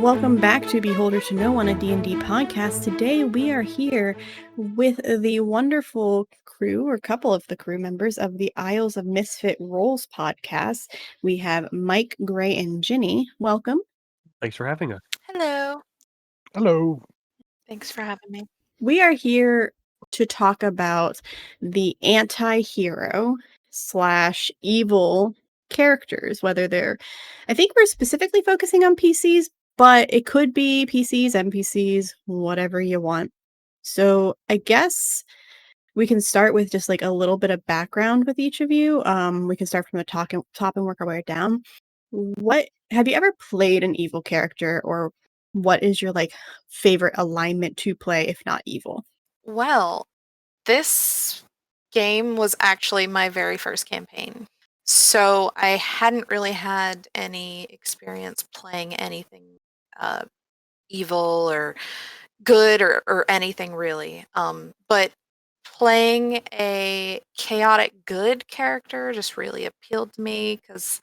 Welcome back to Beholder to No One, a D&D podcast. Today we are here with the wonderful crew, or couple of the crew members of the Isles of Misfit Rolls podcast. We have Mike, Gray, and Genny. Welcome. Thanks for having us. Hello. Hello. Thanks for having me. We are here to talk about the anti-hero / evil characters, whether they're, I think we're specifically focusing on PCs, but it could be PCs, NPCs, whatever you want. So I guess we can start with just like a little bit of background with each of you. We can start from the top and work our way down. What have you ever played an evil character, or what is your like favorite alignment to play if not evil? Well, this game was actually my very first campaign. So I hadn't really had any experience playing anything evil or good or anything really. But playing a chaotic good character just really appealed to me because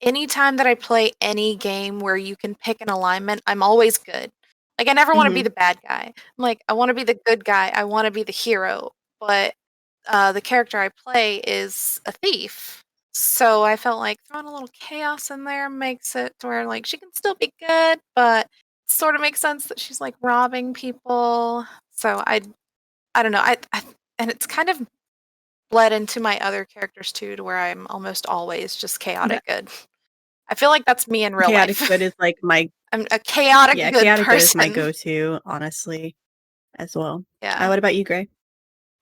anytime that I play any game where you can pick an alignment, I'm always good. Like, I never want to be the bad guy. I'm like, I want to be the good guy. I want to be the hero. But the character I play is a thief. So I felt like throwing a little chaos in there makes it to where, like, she can still be good, but sort of makes sense that she's, like, robbing people. So I don't know. And it's kind of bled into my other characters, too, to where I'm almost always just chaotic good. I feel like that's me in real Chaotic life. good is like my I'm a chaotic good chaotic person. good is my go-to, honestly, as well. Yeah. What about you, Gray?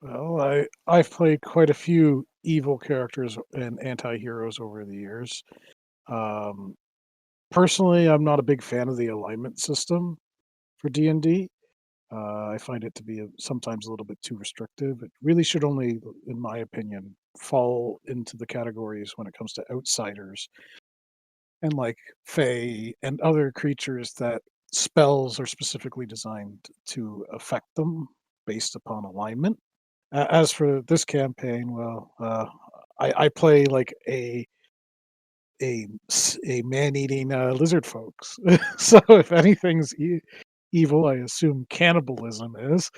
Well, I've played quite a few evil characters and anti-heroes over the years. Personally, I'm not a big fan of the alignment system for D&D. I find it to be sometimes a little bit too restrictive. It really should only, in my opinion, fall into the categories when it comes to outsiders and like fae and other creatures that spells are specifically designed to affect them based upon alignment. As for this campaign, well, I play like a man-eating lizard folks. So if anything's evil, I assume cannibalism is,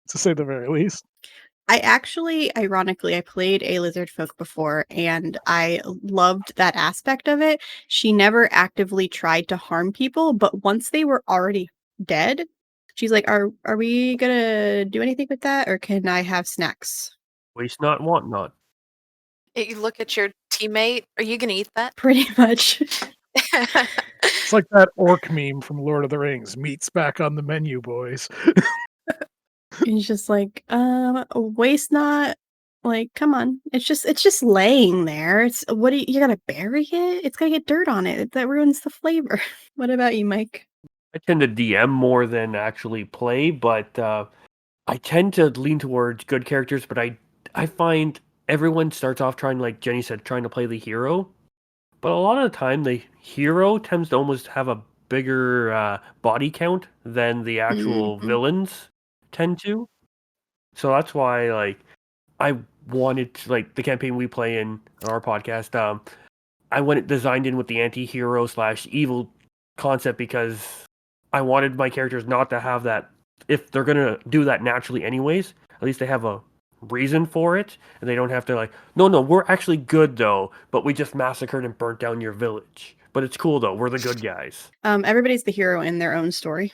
to say the very least. I actually, ironically, I played a lizard folk before, and I loved that aspect of it. She never actively tried to harm people, but once they were already dead, she's like, "Are we gonna do anything with that, or can I have snacks?" Waste not, want not. You look at your teammate. Are you gonna eat that? Pretty much. It's like that orc meme from Lord of the Rings. Meat's back on the menu, boys. He's just like, waste not. Like, come on. It's just laying there. It's what do you gotta bury it? It's gotta get dirt on it. That ruins the flavor. What about you, Mike? I tend to DM more than actually play, but I tend to lean towards good characters, but I find everyone starts off trying, like Jenny said, trying to play the hero. But a lot of the time, the hero tends to almost have a bigger body count than the actual villains tend to. So that's why, like, I wanted to, like, the campaign we play in on our podcast, I went designed in with the anti-hero / evil concept because I wanted my characters not to have that. If they're gonna do that naturally anyways, at least they have a reason for it, and they don't have to like, no, we're actually good though, but we just massacred and burnt down your village. But it's cool though, we're the good guys. Everybody's the hero in their own story.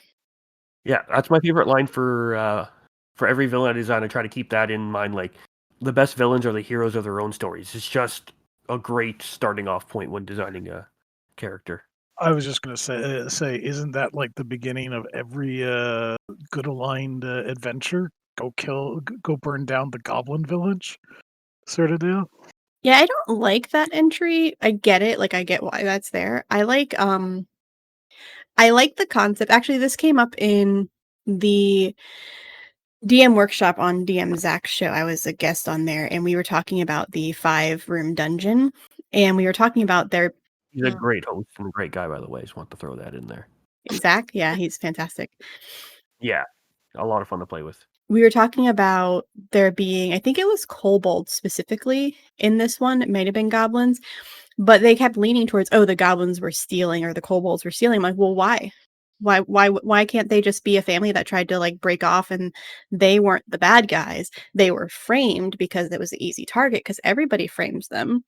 Yeah, that's my favorite line for every villain I design. I try to keep that in mind. Like, the best villains are the heroes of their own stories. It's just a great starting off point when designing a character. I was just going to say, isn't that like the beginning of every good aligned adventure? Go burn down the goblin village, sort of deal. Yeah, I don't like that entry. I get it. Like, I get why that's there. I like the concept. Actually, this came up in the DM workshop on DM Zach's show. I was a guest on there, and we were talking about the 5-room dungeon, and we were talking about their. He's a great host and a great guy, by the way. Just want to throw that in there. Zach, yeah, he's fantastic. Yeah, a lot of fun to play with. We were talking about there being, I think it was kobolds specifically in this one. It might have been goblins, but they kept leaning towards, oh, the goblins were stealing or the kobolds were stealing. I'm like, well, why? Why can't they just be a family that tried to like break off and they weren't the bad guys? They were framed because it was an easy target because everybody frames them.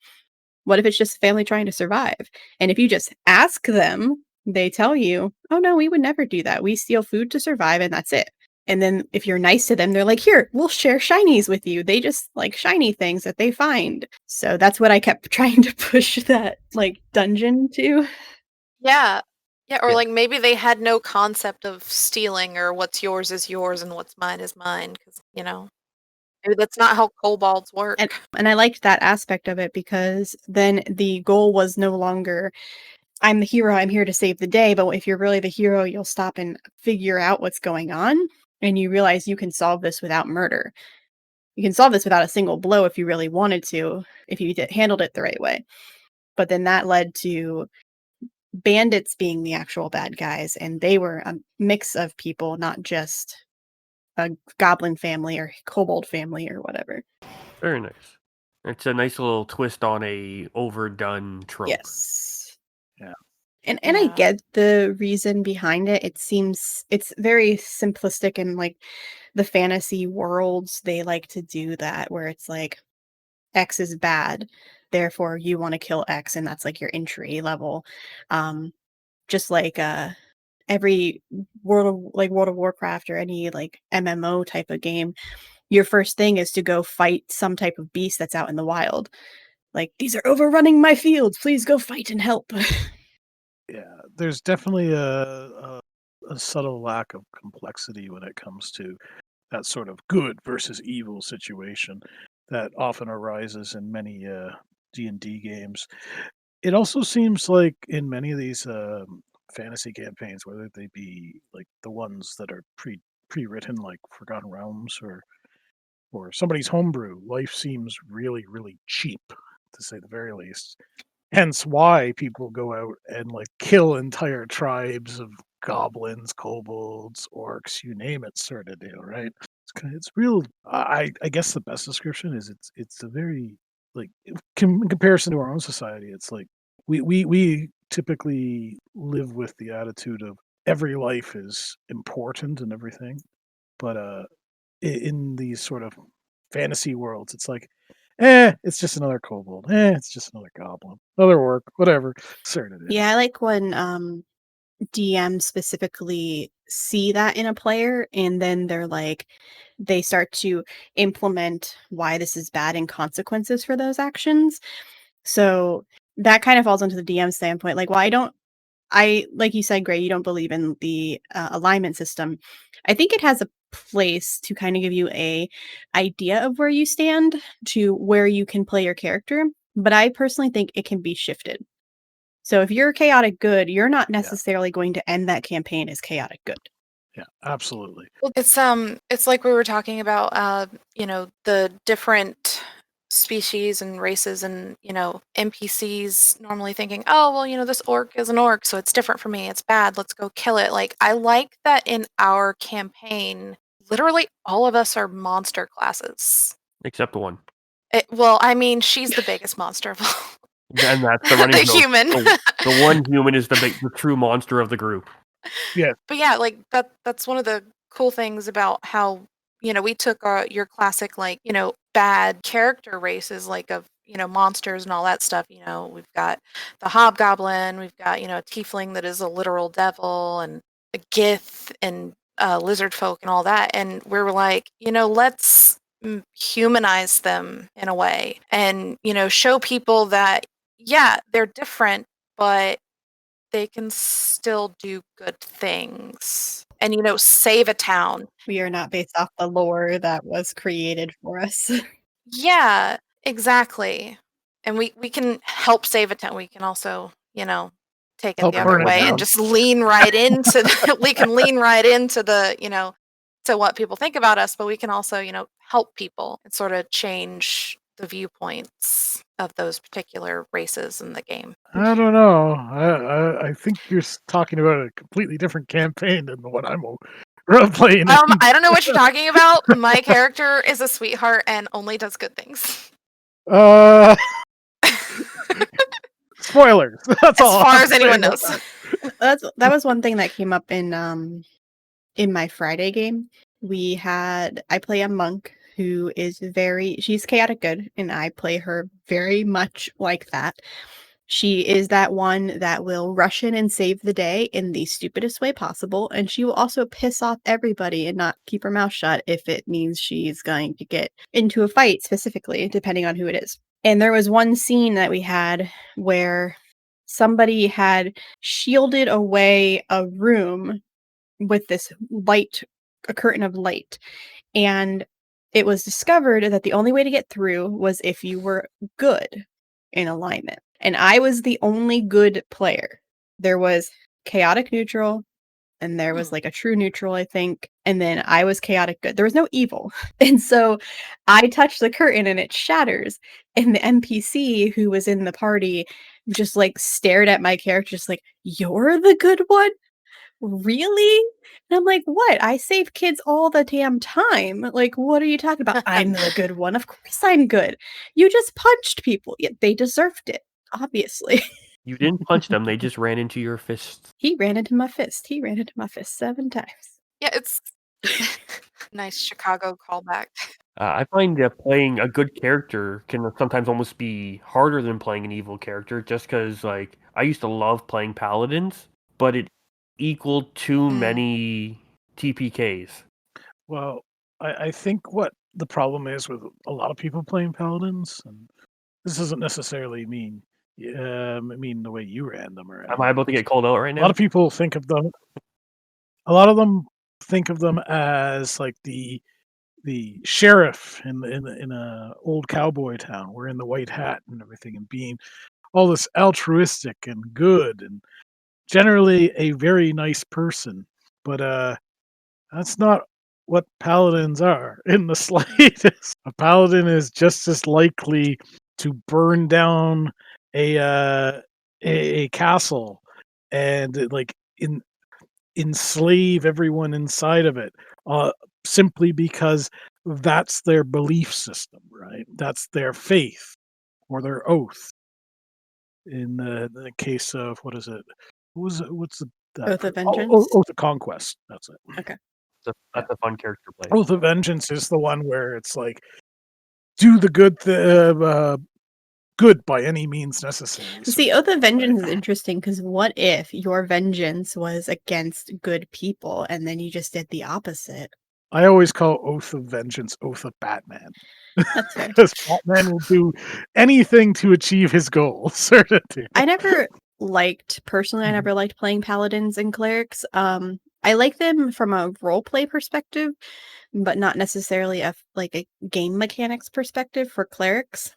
What if it's just a family trying to survive? And if you just ask them, they tell you, "Oh no, we would never do that. We steal food to survive and that's it." And then if you're nice to them, they're like, "Here, we'll share shinies with you." They just like shiny things that they find. So that's what I kept trying to push that like dungeon to. Yeah. Yeah, or Yeah. like maybe they had no concept of stealing or what's yours is yours and what's mine is mine because, maybe that's not how kobolds work. And I liked that aspect of it because then the goal was no longer I'm the hero, I'm here to save the day, but if you're really the hero, you'll stop and figure out what's going on and you realize you can solve this without murder. You can solve this without a single blow if you really wanted to, if you handled it the right way. But then that led to bandits being the actual bad guys, and they were a mix of people, not just a goblin family or kobold family or whatever. Very nice. It's a nice little twist on a overdone trope. Yes. Yeah. And I Yeah. get the reason behind it. It seems it's very simplistic and like the fantasy worlds, they like to do that where it's like X is bad, therefore you want to kill X, and that's like your entry level. Just like every World of Warcraft or any like MMO type of game, your first thing is to go fight some type of beast that's out in the wild. Like, these are overrunning my fields. Please go fight and help. Yeah, there's definitely a subtle lack of complexity when it comes to that sort of good versus evil situation that often arises in many D&D games. It also seems like in many of these fantasy campaigns, whether they be like the ones that are pre-written, like Forgotten Realms or somebody's homebrew, life seems really, really cheap, to say the very least. Hence why people go out and like kill entire tribes of goblins, kobolds, orcs, you name it, sort of deal, right? It's real. I guess the best description is it's a very like in comparison to our own society, it's like we typically live with the attitude of every life is important and everything, but in these sort of fantasy worlds, it's like, it's just another kobold. It's just another goblin. Another orc, whatever. Sort of deal. Yeah, I like when DMs specifically see that in a player and then they're like they start to implement why this is bad and consequences for those actions. So that kind of falls into the DM standpoint. Like, why don't I like you said, Gray, you don't believe in the alignment system. I think it has a place to kind of give you a idea of where you stand to where you can play your character, but I personally think it can be shifted. So if you're chaotic good, you're not Yeah, necessarily going to end that campaign as chaotic good. yeah, absolutely. Well, it's like we were talking about, the different species and races and, NPCs normally thinking, oh, well, this orc is an orc, so it's different for me. It's bad. Let's go kill it. Like, I like that in our campaign, literally all of us are monster classes. Except one. Well, I mean, she's the biggest monster of all. And that's the running The joke. human. The one human is the true monster of the group. Yeah, But yeah, like that's one of the cool things about how, we took your classic like, bad character races like of, monsters and all that stuff. We've got the hobgoblin, we've got, a tiefling that is a literal devil and a gith and lizard folk and all that. And we're like, let's humanize them in a way and, show people that, yeah, they're different, but they can still do good things and, save a town. We are not based off the lore that was created for us. Yeah, exactly. And we can help save a town. We can also, take it help the other burn it way and down. just lean right into we can lean right into the, to what people think about us, but we can also, help people and sort of change the viewpoints of those particular races in the game. I don't know. I think you're talking about a completely different campaign than the one I'm playing. I don't know what you're talking about. My character is a sweetheart and only does good things. Spoilers. That's As all. far I'm as anyone saying about knows. That was one thing that came up in my Friday game. I play a monk who is she's chaotic good, and I play her very much like that. She is that one that will rush in and save the day in the stupidest way possible, and she will also piss off everybody and not keep her mouth shut if it means she's going to get into a fight, specifically, depending on who it is. And there was one scene that we had where somebody had shielded away a room with this a curtain of light. And it was discovered that the only way to get through was if you were good in alignment. And I was the only good player. There was chaotic neutral, and there was like a true neutral, I think. And then I was chaotic good. There was no evil. And so I touched the curtain and it shatters. And the NPC who was in the party just like stared at my character, just like, "You're the good one? Really?" And I'm like, "What? I save kids all the damn time. Like, what are you talking about? I'm the good one. Of course I'm good. You just punched people. Yeah, they deserved it, obviously." You didn't punch them; they just ran into your fists. He ran into my fist. He ran into my fist 7 times. Yeah, it's nice Chicago callback. I find that playing a good character can sometimes almost be harder than playing an evil character, just because, like, I used to love playing paladins, but it equaled too many TPKs. Well, I think what the problem is with a lot of people playing paladins, and this doesn't necessarily mean the way you ran them or Am I about to get called out right a lot now? of people think of them. A lot of them think of them as like the sheriff in a old cowboy town, wearing the white hat and everything, and being all this altruistic and good, and generally a very nice person. But that's not what paladins are in the slightest. A paladin is just as likely to burn down a a castle and enslave everyone inside of it, uh, simply because that's their belief system, right? That's their faith or their oath. In the case of what is it? What's that? Oath of Vengeance? Oath of Conquest. That's it. Okay. That's a fun character play. Oath of Vengeance is the one where it's like do the good by any means necessary. See, Oath of Vengeance is interesting because what if your vengeance was against good people and then you just did the opposite? I always call Oath of Vengeance Oath of Batman. That's fair. Because Batman will do anything to achieve his goal. Certainty. I never liked playing paladins and clerics. I like them from a role play perspective, but not necessarily a game mechanics perspective for clerics.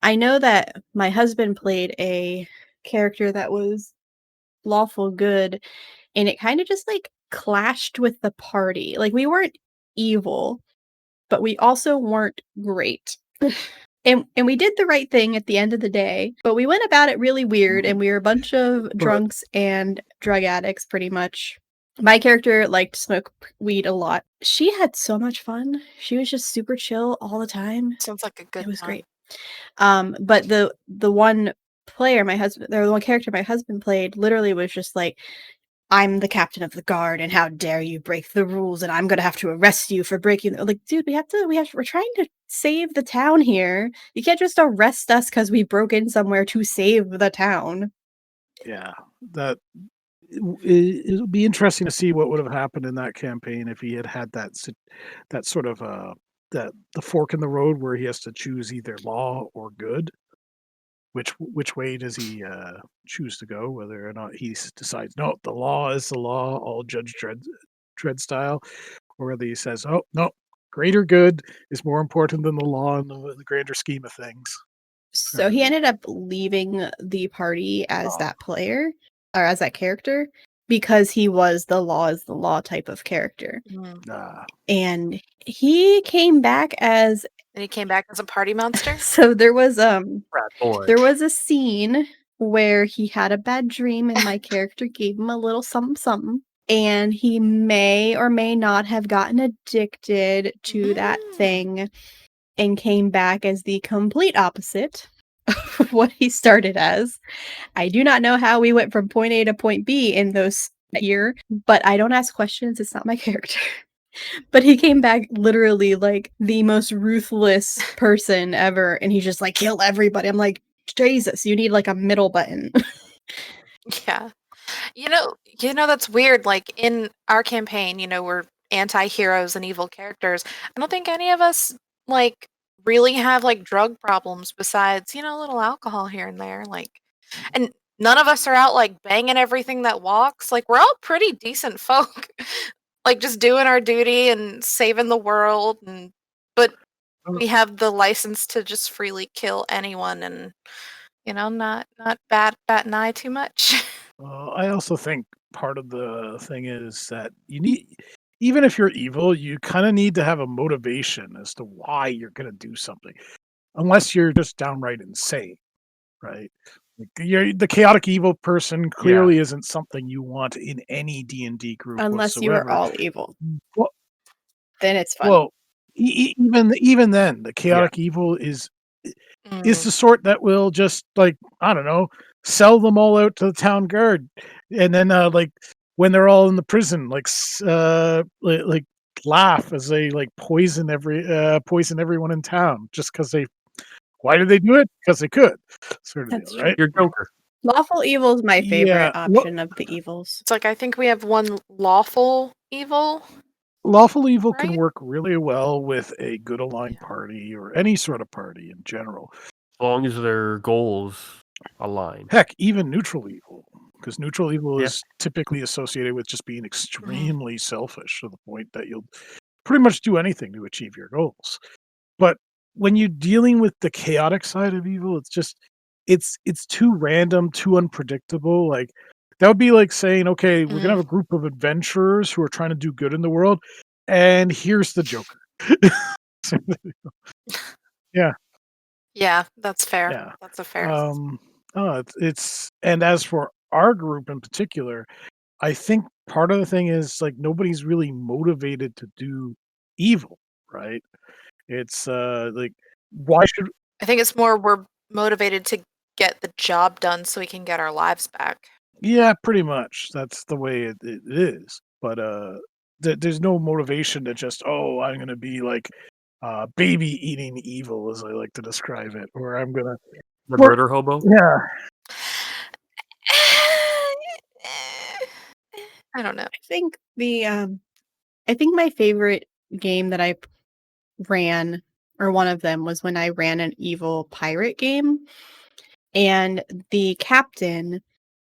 I know that my husband played a character that was lawful good, and it kind of just like clashed with the party. Like we weren't evil, but we also weren't great. And we did the right thing at the end of the day, but we went about it really weird, and we were a bunch of drunks and drug addicts, pretty much. My character liked to smoke weed a lot. She had so much fun. She was just super chill all the time. Sounds like a good It was time. great. But the one the one character my husband played literally was just like, "I'm the captain of the guard, and how dare you break the rules, and I'm gonna have to arrest you for breaking." Like, dude, we're trying to save the town here. You can't just arrest us because we broke in somewhere to save the town. Yeah, that it'll be interesting to see what would have happened in that campaign if he had that sort of that the fork in the road where he has to choose either law or good. Which way does he choose to go? Whether or not he decides no, the law is the law, all Judge Dredd style, or whether he says, oh no, greater good is more important than the law in the grander scheme of things. So he ended up leaving the party as that player, or as that character, because he was the law is the law type of character. And he came back as And he came back as a party monster? so there was Rat boy. there was a scene where he had a bad dream and my character gave him a little something something, and he may or may not have gotten addicted to that thing and came back as the complete opposite what he started as. I do not know how we went from point A to point B in those year, but I don't ask questions. It's not my character. But he came back literally like the most ruthless person ever, and he just like killed everybody. I'm like, Jesus, you need like a middle button. Yeah. That's weird. Like in our campaign, we're anti-heroes and evil characters. I don't think any of us like really have like drug problems besides, a little alcohol here and there. Like, and none of us are out like banging everything that walks. Like, we're all pretty decent folk. Like just doing our duty and saving the world, but we have the license to just freely kill anyone and not bat an eye too much. I also think part of the thing is that even if you're evil, you kind of need to have a motivation as to why you're going to do something, unless you're just downright insane, right? Like the chaotic evil person Yeah. clearly isn't something you want in any D&D group Unless you are whatsoever. all evil. Well, Then it's fun. well, even then, the Yeah. chaotic evil is the Mm. sort that will just like, I don't know, sell them all out to the town guard, and then like when they're all in the prison, like laugh as they like poison everyone in town just because they. Why did they do it? Because they could, sort of That's deal, true. right? You're Joker. Lawful evil is my favorite Yeah. option of the evils. It's like I think we have one lawful evil, Lawful evil can right? work really well with a good aligned Yeah. party or any sort of party in general. As long as their goals align. Heck, even neutral evil, because neutral evil Yeah. is typically associated with just being Mhm. extremely selfish to the point that you'll pretty much do anything to achieve your goals. But when you're dealing with the chaotic side of evil, it's too random, too unpredictable. Like that would be like saying, okay, we're gonna Mm. have a group of adventurers who are trying to do good in the world, and here's the Joker. Yeah, Yeah, that's fair. yeah. That's a fair. It's and as for our group in particular, I think part of the thing is like nobody's really motivated to do evil, right? It's like why should I think it's more we're motivated to get the job done so we can get our lives back. yeah, pretty much. That's the way it is. But there's no motivation to just I'm gonna be like baby eating evil as I like to describe it, or I'm gonna The or, murder hobo. yeah. I don't know. I think my favorite game that I ran, or one of them, was when I ran an evil pirate game, and the captain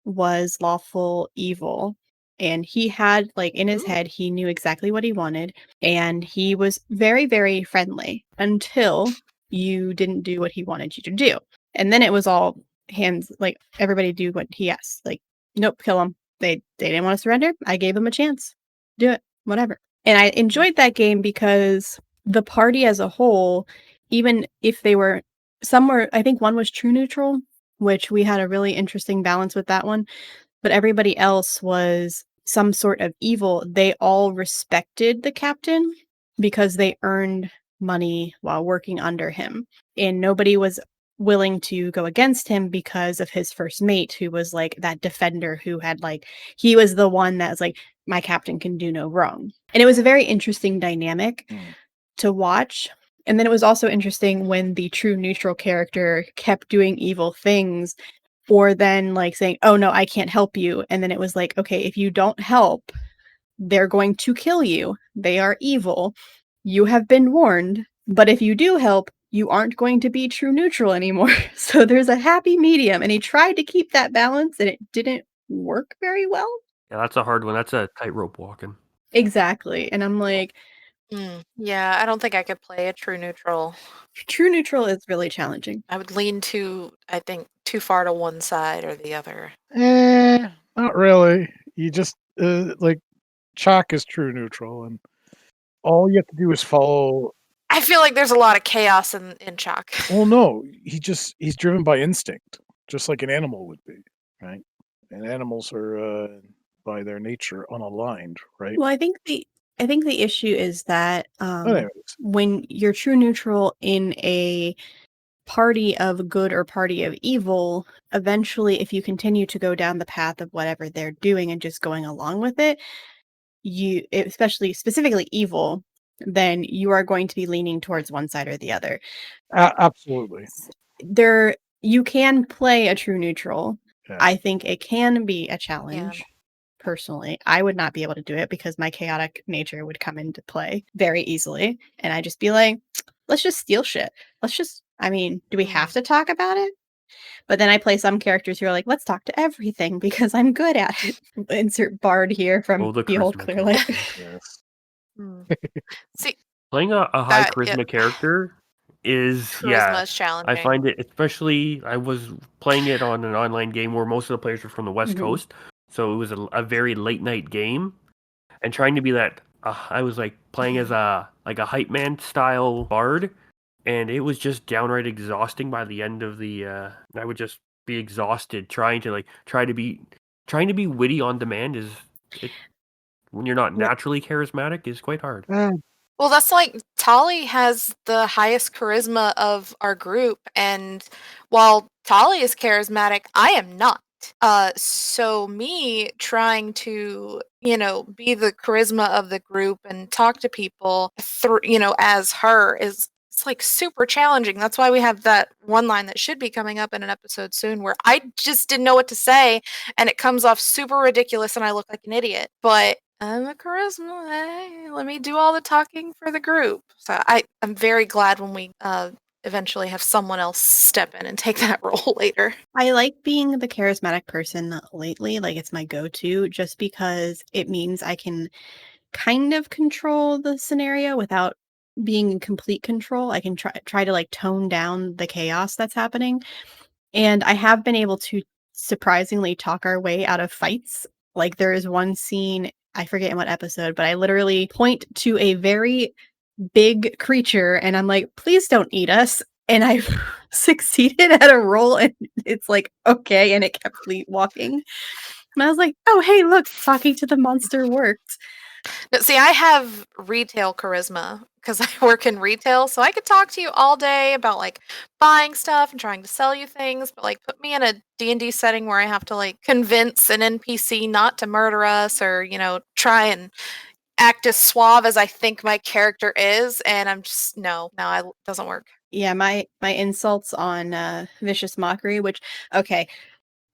was lawful evil, and he had like in his Ooh. head he knew exactly what he wanted, and he was very, very friendly until you didn't do what he wanted you to do, and then it was all hands, like everybody do what he asked, like nope, kill him. They didn't want to surrender. I gave them a chance. Do it, whatever. And I enjoyed that game because the party as a whole, even if they were, some were, I think one was true neutral, which we had a really interesting balance with that one, but everybody else was some sort of evil. They all respected the captain because they earned money while working under him, and nobody was willing to go against him because of his first mate, who was like that defender who had like, he was the one that was like, my captain can do no wrong. And it was a very interesting dynamic Mm. to watch. And then it was also interesting when the true neutral character kept doing evil things, or then like saying, "Oh no, I can't help you." And then it was like, "Okay, if you don't help, they're going to kill you. They are evil. You have been warned. But if you do help, you aren't going to be true neutral anymore." So there's a happy medium, and he tried to keep that balance, and it didn't work very well. Yeah, that's a hard one. That's a tightrope walking. Exactly. And I'm like, Yeah, I don't think I could play a true neutral. true neutral is really challenging. I would lean I think, too far to one side or the other. Not really. You just like chalk is true neutral, and all you have to do is follow. I feel like there's a lot of chaos in chalk. Well, no, he's driven by instinct, just like an animal would be, right? And animals are by their nature unaligned, right? Well, I think the issue is that But anyways, when you're true neutral in a party of good or party of evil, eventually, if you continue to go down the path of whatever they're doing and just going along with it, especially specifically evil, then you are going to be leaning towards one side or the other. Absolutely. There, you can play a true neutral. Yeah. I think it can be a Yeah. challenge. Personally, I would not be able to do it because my chaotic nature would come into play very easily, and I'd just be like, let's just steal shit. I mean, do we have to talk about it? But then I play some characters who are like, let's talk to everything because I'm good at it. Insert bard here from the Behold charisma Clearly. characters. Yes. See, Playing a high That- charisma it- character is charisma is challenging. I find it, especially I was playing it on an online game where most of the players were from the West Mhm. Coast, so it was a very late night game, and trying to be that I was like playing as a hype man style bard, and it was just downright exhausting by the end of the. I would just be exhausted trying to be witty on demand when you're not Well- naturally charismatic is quite hard. Well, that's like Tali has the highest charisma of our group, and while Tali is charismatic, I am not. So me trying to, be the charisma of the group and talk to people through, as her it's like super challenging. That's why we have that one line that should be coming up in an episode soon where I just didn't know what to say and it comes off super ridiculous and I look like an idiot. But I'm a charisma. Hey, let me do all the talking for the group. So I'm very glad when we eventually have someone else step in and take that role later. I like being the charismatic person lately. Like, it's my go-to just because it means I can kind of control the scenario without being in complete control. I can try to like tone down the chaos that's happening. And I have been able to surprisingly talk our way out of fights. Like, there is one scene, I forget in what episode, but I literally point to a very big creature and I'm like, please don't eat us. And I succeeded at a roll and it's like, okay. And it kept walking. And I was like, oh, hey, look, talking to the monster worked. No, see, I have retail charisma because I work in retail, so I could talk to you all day about like buying stuff and trying to sell you things, but like put me in a D&D setting where I have to like convince an NPC not to murder us or, try and act as suave as I think my character is, and I'm just it doesn't work. Yeah, my insults on Vicious Mockery, which, okay,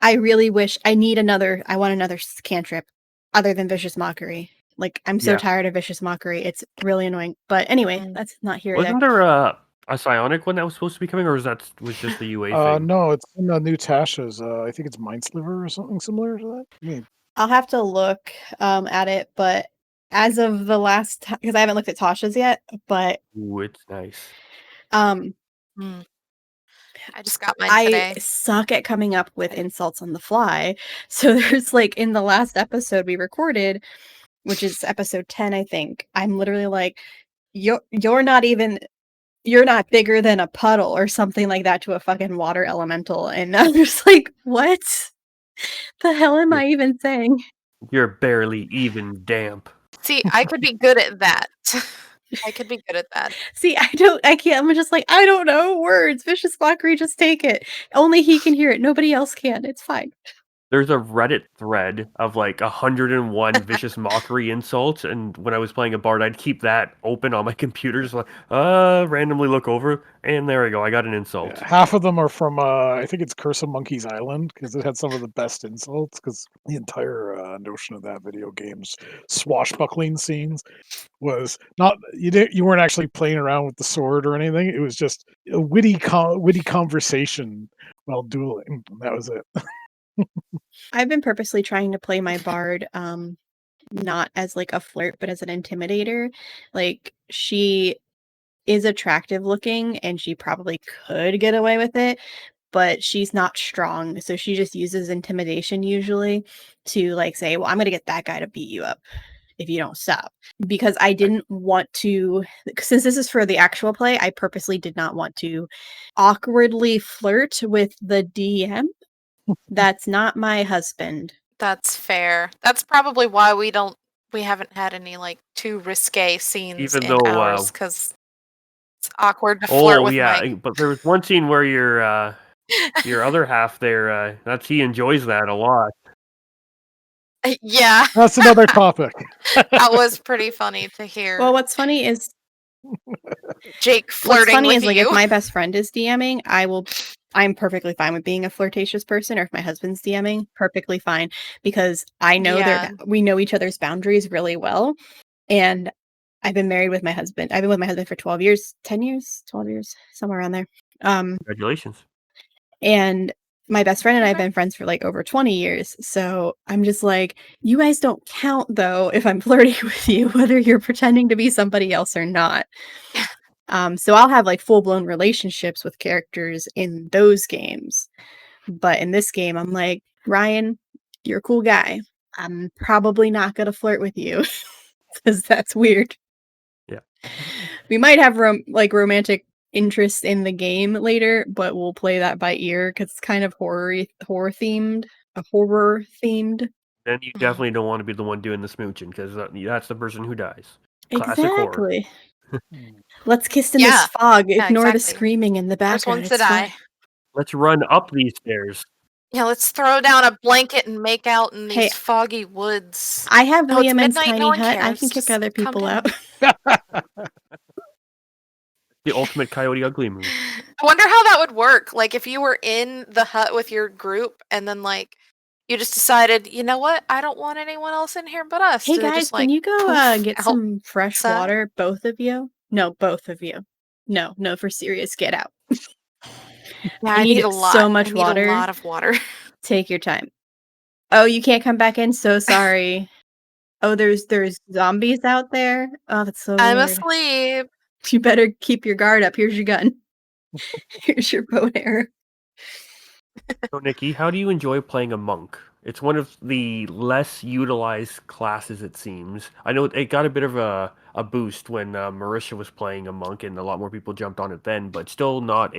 I really wish I want another cantrip other than Vicious Mockery. Like, I'm so Yeah. tired of Vicious Mockery. It's really annoying. But anyway, Mm. that's not here or Wasn't there. there a psionic one that was supposed to be coming, or was just the UA thing? No, it's in the new Tasha's. I think it's Mindsliver or something similar to that. I mean, I'll have to look at it, but as of the last, because I haven't looked at Tasha's yet, but Ooh, it's nice. Mm. I just got mine I today. suck at coming up with insults on the fly. So there's like in the last episode we recorded, which is episode 10, I think, I'm literally like, you're not bigger than a puddle or something like that to a fucking water elemental. And I'm just like, what the hell am I even saying? You're barely even damp. See, I could be good at that. I could be good at that. See, I can't. I'm just like, I don't know words. Vicious Mockery, just take it. Only he can hear it. Nobody else can. It's fine. There's a Reddit thread of like 101 vicious mockery insults, and when I was playing a bard, I'd keep that open on my computer, just like randomly look over, and there we go. I got an insult. yeah, half of them are from I think it's Curse of Monkey's Island because it had some of the best insults. Because the entire notion of that video game's swashbuckling scenes was not you weren't actually playing around with the sword or anything. It was just a witty conversation while dueling. And that was it. I've been purposely trying to play my bard, not as like a flirt, but as an intimidator. Like, she is attractive looking and she probably could get away with it, but she's not strong. So she just uses intimidation usually to like say, well, I'm going to get that guy to beat you up if you don't stop. Because I didn't want to, since this is for the actual play, I purposely did not want to awkwardly flirt with the DM. That's not my husband. That's fair. That's probably why we haven't had any like too risque scenes Even in though ours because It's awkward to flirt with Mike. but there was one scene where your other half there, he enjoys that a lot. Yeah. That's another topic. That was pretty funny to hear. Well, what's funny is Jake flirting with like you. if my best friend is DMing, I'm perfectly fine with being a flirtatious person, or if my husband's DMing, perfectly fine, because I know we know each other's boundaries really well. And I've been married with my husband. I've been with my husband for 12 years, 10 years, 12 years, somewhere around there. Congratulations. And my best friend and I have been friends for like over 20 years. So I'm just like, you guys don't count though if I'm flirting with you, whether you're pretending to be somebody else or not. So I'll have like full-blown relationships with characters in those games. But in this game, I'm like, Ryan, you're a cool guy. I'm probably not going to flirt with you because that's weird. Yeah. We might have romantic interest in the game later, but we'll play that by ear because it's kind of horror themed. Then you definitely don't want to be the one doing the smooching, because that's the person who dies. Classic horror. Exactly. Let's kiss in this fog. Ignore the exactly. screaming in the background. First one to die. Let's run up these stairs. Yeah, let's throw down a blanket and make out in these foggy woods. I have Oh, it's Liamon's midnight, tiny no one hut. I cares. can kick Just other come people down. out. The ultimate Coyote Ugly move. I wonder how that would work. Like if you were in the hut with your group and then like you just decided, you know what? I don't want anyone else in here but us. Hey Do they guys, just, can you go poof get some fresh outside? water? Both of you? No, both of you. No, for serious, get out. Yeah, I need a lot. so much I need water. a lot of water. Take your time. Oh, you can't come back in? So sorry. Oh, there's zombies out there? Oh, that's so I'm weird. asleep. You better keep your guard up. Here's your gun. Here's your bow and arrow. So, Nikki, how do you enjoy playing a monk? It's one of the less utilized classes, it seems. I know it got a bit of a boost when Marisha was playing a monk, and a lot more people jumped on it then, but still not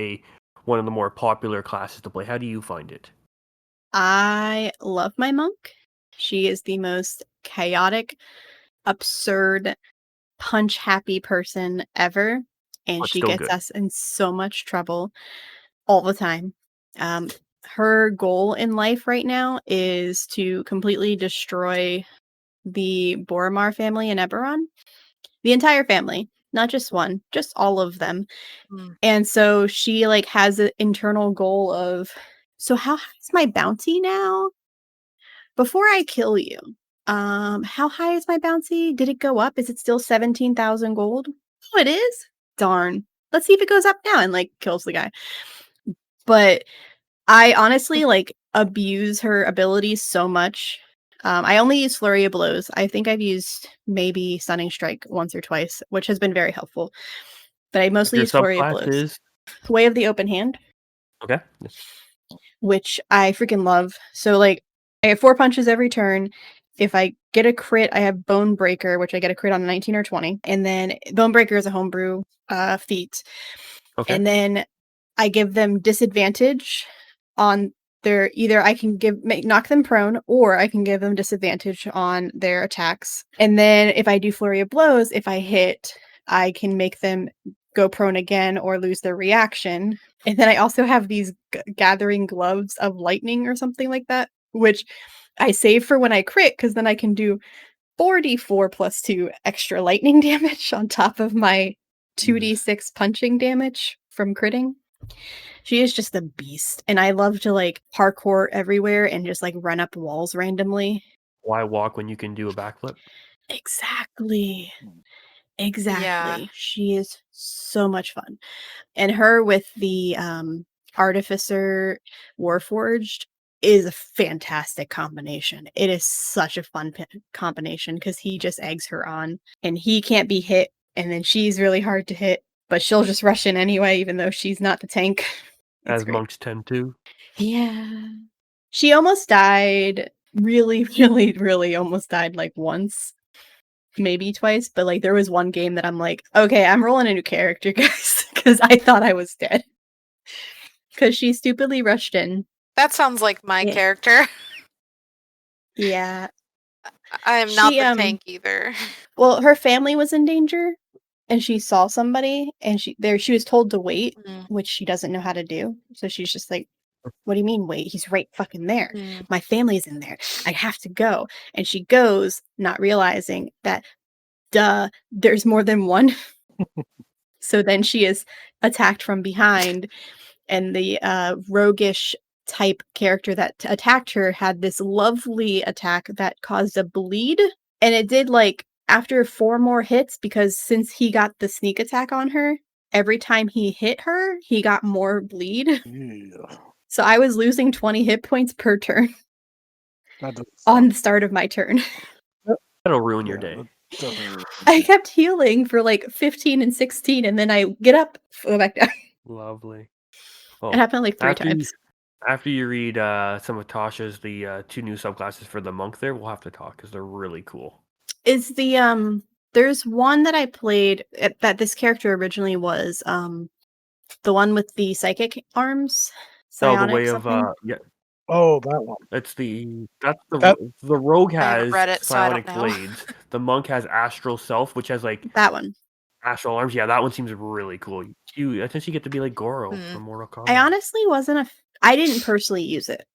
one of the more popular classes to play. How do you find it? I love my monk. She is the most chaotic, absurd, punch-happy person ever, and But she still gets good. us in so much trouble all the time. Her goal in life right now is to completely destroy the Boromar family in Eberron. The entire family, not just one, just all of them. And so she like has an internal goal of, so how high is my bounty now? Before I kill you, how high is my bounty? Did it go up? Is it still 17,000 gold? Oh, it is? Darn. Let's see if it goes up now, and like kills the guy. But I honestly like abuse her abilities so much. I only use Flurry of Blows. I think I've used maybe Stunning Strike once or twice, which has been very helpful. But I mostly use Flurry of Blows. Way of the Open Hand. Okay. Which I freaking love. So like I have 4 punches every turn. If I get a crit, I have Bone Breaker, which I get a crit on a 19 or 20. And then Bone Breaker is a homebrew feat. Okay. And then I give them disadvantage on their either I can knock them prone, or I can give them disadvantage on their attacks. And then if I do Flurry of Blows, if I hit, I can make them go prone again or lose their reaction. And then I also have these gathering gloves of lightning or something like that, which I save for when I crit, because then I can do 4d4 plus 2 extra lightning damage on top of my 2d6 punching damage from critting. She is just a beast, and I love to like parkour everywhere and just like run up walls randomly. Why walk when you can do a backflip? Exactly. Yeah. She is so much fun. And her with the Artificer Warforged is a fantastic combination. It is such a fun combination because he just eggs her on, and he can't be hit, and then she's really hard to hit, but she'll just rush in anyway, even though she's not the tank. As monks tend to. Yeah. She almost died. Really, really, really almost died like once. Maybe twice, but like there was one game that I'm like, okay, I'm rolling a new character, guys, because I thought I was dead. Because she stupidly rushed in. That sounds like my character. Yeah. I am not the tank either. Well, her family was in danger, and she saw somebody, and she was told to wait, Mm. which she doesn't know how to do. So she's just like, "What do you mean wait? He's right fucking there. Mm. My family's in there. I have to go." And she goes, not realizing that, duh, there's more than one. So then she is attacked from behind, and the roguish type character that attacked her had this lovely attack that caused a bleed. And it did like after 4 more hits, because since he got the sneak attack on her, every time he hit her, he got more bleed. Yeah, So I was losing 20 hit points per turn that doesn't on sound. the start of my turn. That'll ruin your Yeah, day. that definitely. I kept healing for like 15 and 16, and then I get up, go back down. Lovely. It happened like 3 after times. after you read some of Tasha's the 2 new subclasses for the monk there, we'll have to talk because they're really cool. Is the there's one that I played that this character originally was the one with the psychic arms, So the psionic way of something. yeah, Oh, that one. that's the That the rogue I haven't has read it, so I don't psionic know. blades. The monk has astral self, which has like That one. astral arms. Yeah, that one seems really cool. I think you get to be like Goro from Mortal Kombat. I honestly wasn't I didn't personally use it.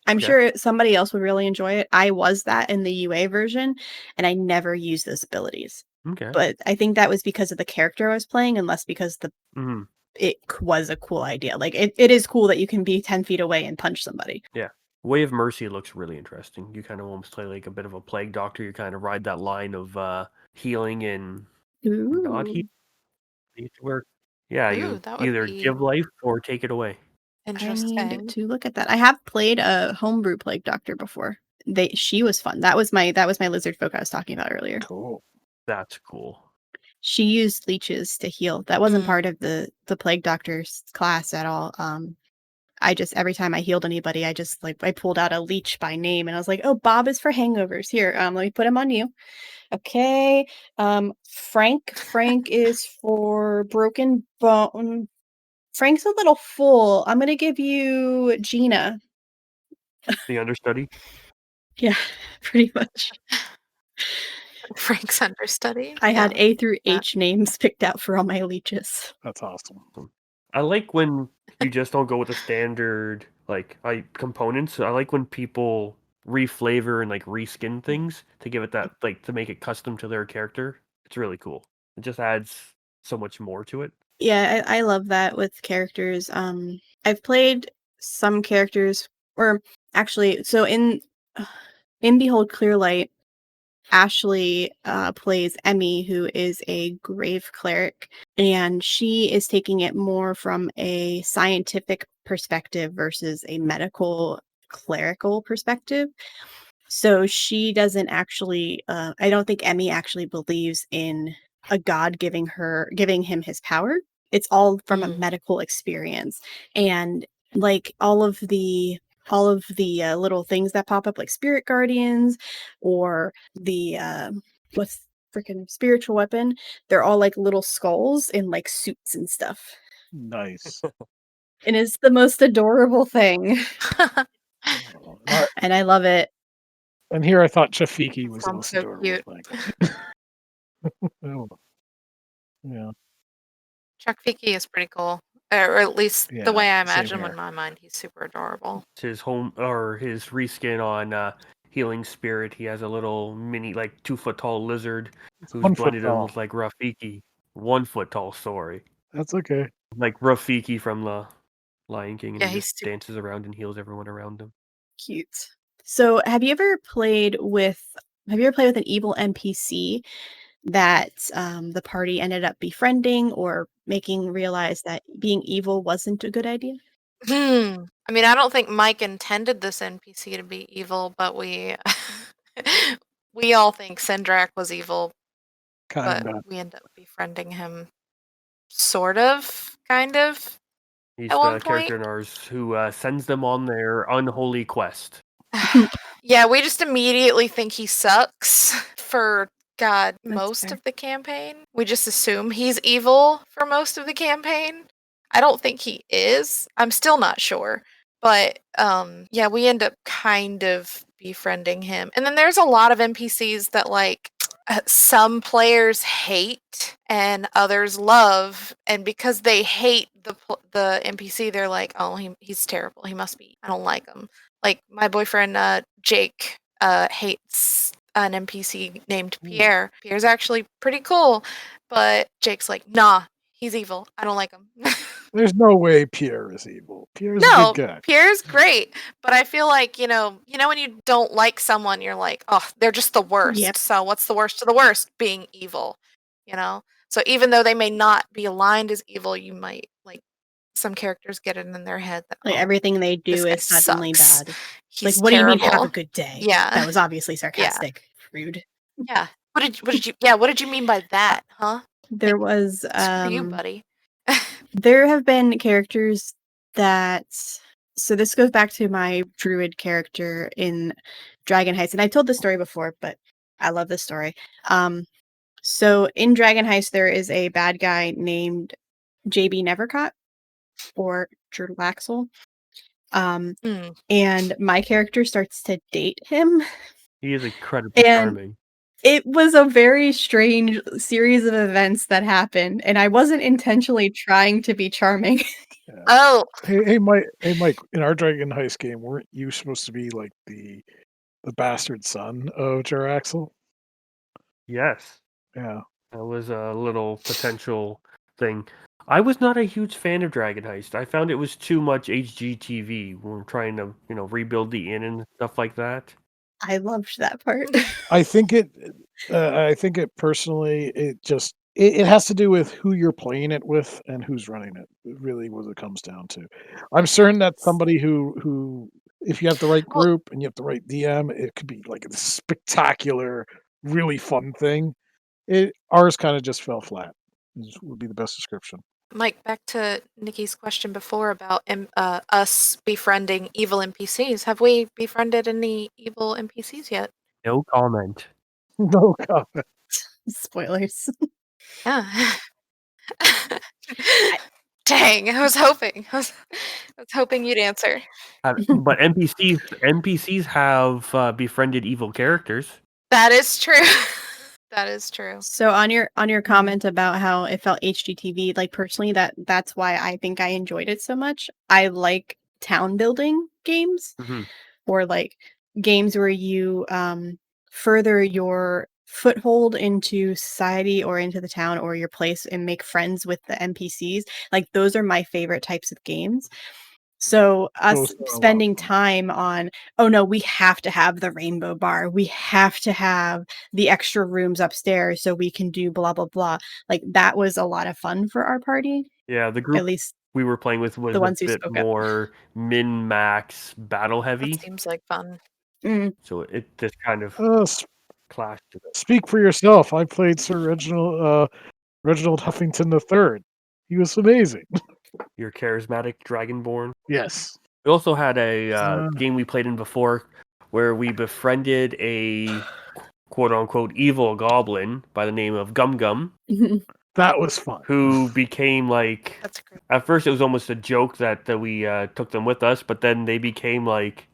I'm Okay. sure somebody else would really enjoy it. I was that in the UA version, and I never used those abilities. Okay. But I think that was because of the character I was playing, and less because Mhm. it was a cool idea. Like it is cool that you can be 10 feet away and punch somebody. Yeah. Way of Mercy looks really interesting. You kind of almost play like a bit of a plague doctor. You kind of ride that line of healing and not Ooh. healing. Where, yeah, Ooh, you that would either be give life or take it away. I need interesting. to look at that. I have played a homebrew plague doctor before. She was fun. That was my lizard folk I was talking about earlier. cool. That's cool. She used leeches to heal. That wasn't part of the plague doctor's class at all. I just every time I healed anybody, I just like I pulled out a leech by name, and I was like, "Oh, Bob is for hangovers. Here, let me put him on you." Okay. Frank is for broken bone. Frank's a little full. I'm gonna give you Gina. The understudy. Yeah, pretty much. Frank's understudy. I had Yeah. A through H names picked out for all my leeches. That's awesome. I like when you just don't go with the standard like components. I like when people reflavor and like reskin things to give it that like to make it custom to their character. It's really cool. It just adds so much more to it. Yeah, I love that with characters. I've played some characters, or actually, so in Behold Clearlight, Ashley plays Emmy, who is a grave cleric, and she is taking it more from a scientific perspective versus a medical clerical perspective. So she doesn't actually I don't think Emmy actually believes in a god giving him his power. It's all from a medical experience. And like all of the little things that pop up, like spirit guardians or the what's freaking spiritual weapon, they're all like little skulls in like suits and stuff. Nice. And it's the most adorable thing. And And I love it. and here I thought Chafiki was the Sounds most so adorable cute. thing. Oh, yeah, Chuck Fiki is pretty cool. Or at least the Yeah, way I same imagine him here. in my mind, he's super adorable. It's his home or his reskin on Healing Spirit. He has a little mini like 2 foot tall lizard who's 1 foot blended in tall. with like Rafiki. 1 foot tall, sorry. That's okay. Like Rafiki from the Lion King, and Yeah, he he's just super dances around and heals everyone around him. Cute. So, have you ever played with an evil NPC that the party ended up befriending or making realize that being evil wasn't a good idea? I mean, I don't think Mike intended this NPC to be evil, but we we all think Sindrak was evil, but Kinda. we end up befriending him sort of, kind of, He's at one the point. character in ours who sends them on their unholy quest. Yeah, we just immediately think he sucks for God That's most fair. of the campaign. We just assume he's evil for most of the campaign. I don't think he is. I'm still not sure. But yeah, we end up kind of befriending him. And then there's a lot of NPCs that like some players hate and others love, and because they hate the NPC, they're like, oh, he's terrible. He must be. I don't like him. Like my boyfriend Jake hates an NPC named Pierre. Pierre's actually pretty cool, but Jake's like, nah, he's evil. I don't like him. There's no way Pierre is evil. Pierre's a No, good guy. Pierre's great, but I feel like, when you don't like someone, you're like, oh, they're just the worst. Yep. So what's the worst of the worst? Being evil, you know? So even though they may not be aligned as evil, you might, like, some characters get it in their head that, Like oh, everything they this do guy is suddenly sucks. bad. Like, He's what do you mean have a terrible. good day? Yeah. That was obviously Yeah. sarcastic. Rude. Yeah. What did you mean by that, huh? There was Screw you, buddy. there have been characters that, so this goes back to my druid character in Dragon Heist, and I told this story before, but I love this story. So in Dragon Heist, there is a bad guy named JB Nevercott or Jurlaxel. And my character starts to date him. He is incredibly And charming. it was a very strange series of events that happened, and I wasn't intentionally trying to be charming. Yeah. Oh, Hey, Mike. In our Dragon Heist game, weren't you supposed to be like the bastard son of Jaraxel? Yes. Yeah. That was a little potential thing. I was not a huge fan of Dragon Heist. I found it was too much HGTV when we're trying to, rebuild the inn and stuff like that. I loved that part. I think it personally, it has to do with who you're playing it with and who's running it. Really, what it comes down to. I'm certain that somebody who, if you have the right Well- group and you have the right DM, it could be like a spectacular, really fun thing. Ours kind of just fell flat. Would be the best description. Mike, back to Nikki's question before about us befriending evil NPCs. Have we befriended any evil NPCs yet? No comment. No comment. Spoilers. Yeah. Dang, I was hoping. I was hoping you'd answer. But NPCs have befriended evil characters. That is true. That is true. So on your comment about how it felt HGTV, like personally, that's why I think I enjoyed it so much. I like town building games, or like games where you further your foothold into society or into the town or your place and make friends with the NPCs. Like those are my favorite types of games. So us Those are a lot of spending fun. time on, oh no, we have to have the rainbow bar. We have to have the extra rooms upstairs so we can do blah blah blah. Like that was a lot of fun for our party. Yeah, the At group least we were playing with was the a ones who bit spoke up. more min-max battle heavy. That seems like fun. So it just kind of clashed a bit. Speak for yourself. I played Sir Reginald Huffington III. He was amazing. Your charismatic dragonborn. Yes. We also had a game we played in before where we befriended a quote-unquote evil goblin by the name of Gum Gum, That was fun. who became like... That's great. At first it was almost a joke that we took them with us, but then they became like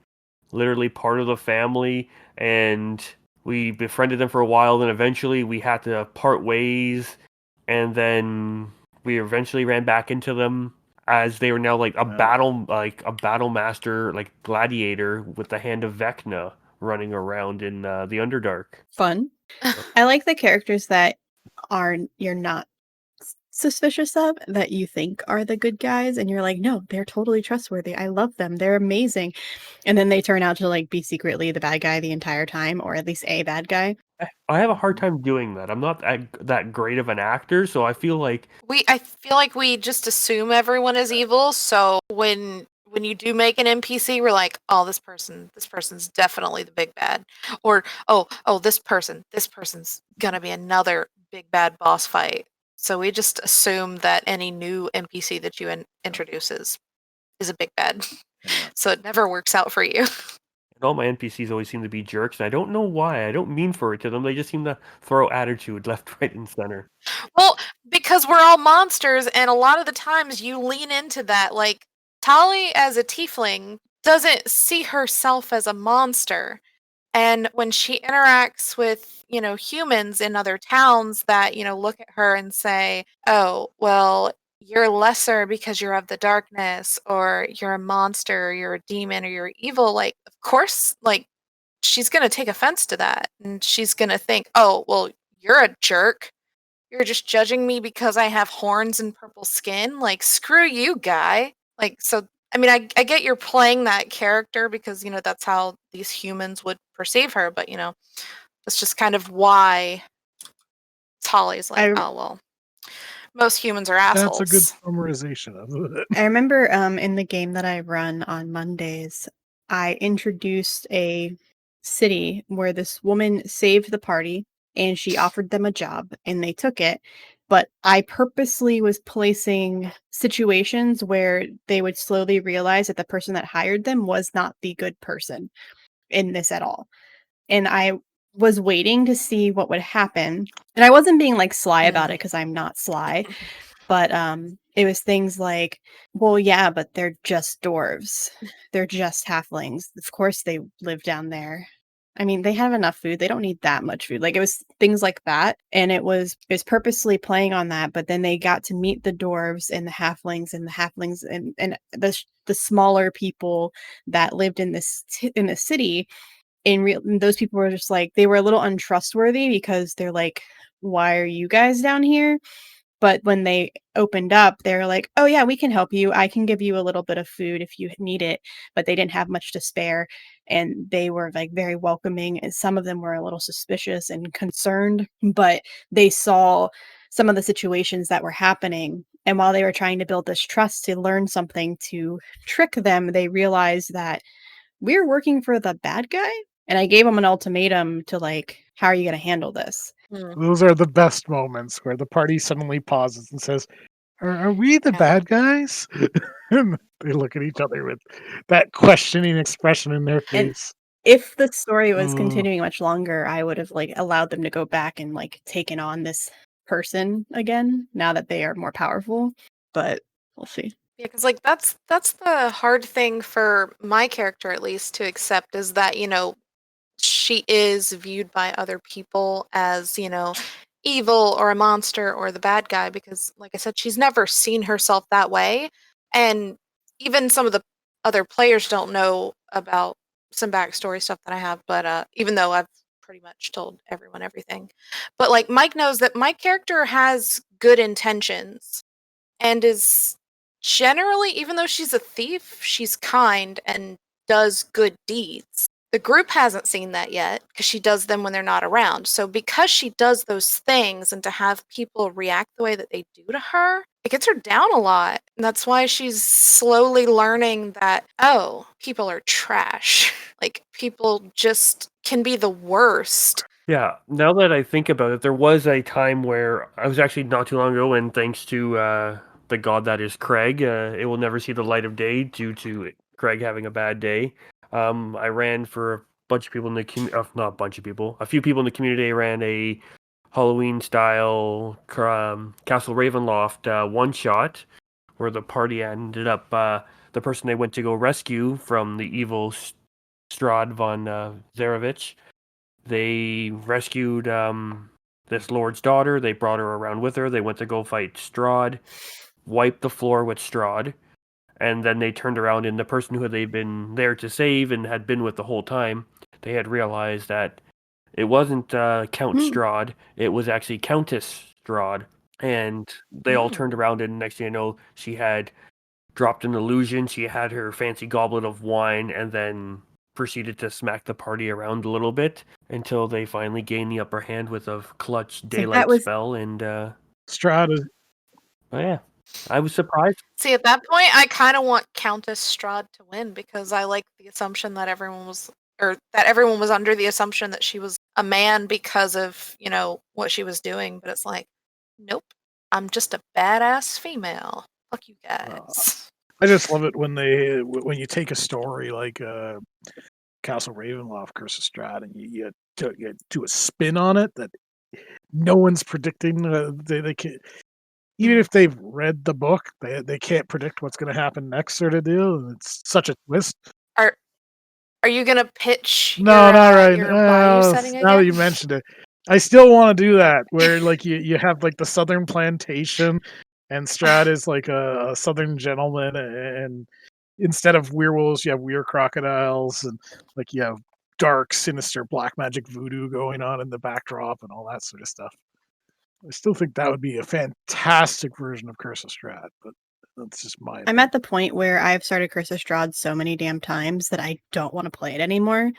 literally part of the family, and we befriended them for a while, then eventually we had to part ways, and then we eventually ran back into them as they were now like a battle master, like gladiator with the hand of Vecna running around in the Underdark. Fun. I like the characters that you're not suspicious of, that you think are the good guys, and you're like, no, they're totally trustworthy. I love them. They're amazing. And then they turn out to like be secretly the bad guy the entire time, or at least a bad guy. I have a hard time doing that. I'm not that great of an actor, so I feel like I feel like we just assume everyone is evil, so when you do make an NPC, we're like, oh, this person's definitely the big bad. Or oh, this person's gonna be another big bad boss fight. So we just assume that any new NPC that you introduce is a big bad. So it never works out for you. and all my NPCs always seem to be jerks, and I don't know why. I don't mean for it to them. They just seem to throw attitude left, right, and center. Well, because we're all monsters, and a lot of the times you lean into that. Like, Tali, as a tiefling, doesn't see herself as a monster. And when she interacts with, humans in other towns that, look at her and say, oh, well, you're lesser because you're of the darkness, or you're a monster, or you're a demon, or you're evil, like, of course, like, she's going to take offense to that. And she's going to think, oh, well, you're a jerk. You're just judging me because I have horns and purple skin. Like, screw you, guy. Like, so, I mean, I get you're playing that character because, that's how these humans would perceive her. But, that's just kind of why Holly's like, I oh, well, most humans are That's a good assholes. summarization of it. I remember in the game that I run on Mondays, I introduced a city where this woman saved the party and she offered them a job and they took it. But I purposely was placing situations where they would slowly realize that the person that hired them was not the good person in this at all. And I was waiting to see what would happen. And I wasn't being like sly about it Mm. because I'm not sly, but, it was things like, "Well, yeah, but they're just dwarves. They're just halflings. Of course they live down there. I mean, they have enough food. They don't need that much food." Like, it was things like that, and it was purposely playing on that, but then they got to meet the dwarves and the halflings and the smaller people that lived in in the city, and those people were just like they were a little untrustworthy because they're like, "Why are you guys down here?" But when they opened up, they were like, "Oh, yeah, we can help you. I can give you a little bit of food if you need it." But they didn't have much to spare, and they were, like, very welcoming, and some of them were a little suspicious and concerned, but they saw some of the situations that were happening, and while they were trying to build this trust to learn something to trick them, they realized that we're working for the bad guy, and I gave them an ultimatum to, like, "How are you gonna handle this?" Mm. Those are the best moments where the party suddenly pauses and says, are we the Yeah. bad guys? And they look at each other with that questioning expression in their And face. if the story was Mm. continuing much longer, I would have, like, allowed them to go back and, like, taken on this person again now that they are more powerful, but we'll see. Yeah, because like that's the hard thing for my character at least to accept is that, she is viewed by other people as, evil or a monster or the bad guy because, like I said, she's never seen herself that way. And even some of the other players don't know about some backstory stuff that I have, but even though I've pretty much told everyone everything. But like Mike knows that my character has good intentions and is generally, even though she's a thief, she's kind and does good deeds. The group hasn't seen that yet because she does them when they're not around. So, because she does those things and to have people react the way that they do to her, it gets her down a lot. And that's why she's slowly learning that, oh, people are trash. Like, people just can be the worst. Yeah, now that I think about it, there was a time where I was actually not too long ago, and thanks to the god that is Craig, it will never see the light of day due to Craig having a bad day. I ran for a bunch of people in the community, not a bunch of people, a few people in the community. I ran a Halloween style Castle Ravenloft one shot where the party ended up, the person they went to go rescue from the evil Strahd von Zarevich. They rescued this lord's daughter. They brought her around with her. They went to go fight Strahd, wiped the floor with Strahd, and then they turned around and the person who they'd been there to save and had been with the whole time, they had realized that it wasn't Count Hmm. Strahd, it was actually Countess Strahd. And they all turned Mm. around, and next thing you know, she had dropped an illusion. She had her fancy goblet of wine, and then proceeded to smack the party around a little bit until they finally gained the upper hand with a clutch It's like that daylight was spell. And Strata, oh yeah, I was surprised. See, at that point, I kind of want Countess Strahd to win because I like the assumption that everyone was under the assumption that she was a man because of, what she was doing. But it's like, nope, I'm just a badass female. Fuck you uh, guys. I just love it when you take a story like Castle Ravenloft, Curse of Strahd, and you do a spin on it that no one's predicting. They can, even Mm. if they've read the book, they can't predict what's going to happen next, sort of deal. And it's such a twist. Are Are you gonna pitch No, not right. your bayou setting Now that again? you mentioned it, I still want to do that. Where like you have like the southern plantation, and Strahd is like a southern gentleman, and instead of werewolves, you have weird crocodiles, and like you have dark, sinister black magic voodoo going on in the backdrop, and all that sort of stuff. I still think that would be a fantastic version of Curse of Strahd, but that's just my I'm opinion. at the point where I've started Curse of Strahd so many damn times that I don't want to play it anymore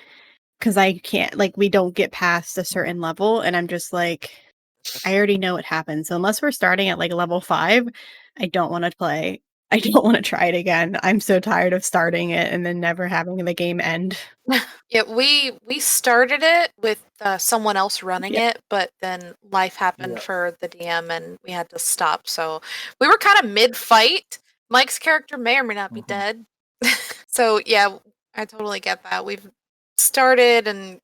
because I can't. Like, we don't get past a certain level, and I'm just like, I already know what happens. So unless we're starting at like level 5, I don't want to play. I don't want to try it again. I'm so tired of starting it and then never having the game end. Yeah, we started it with someone else running Yep. it, but then life happened Yeah. for the DM and we had to stop. So we were kind of mid-fight. Mike's character may or may not be Mhm. dead. So yeah, I totally get that. We've started and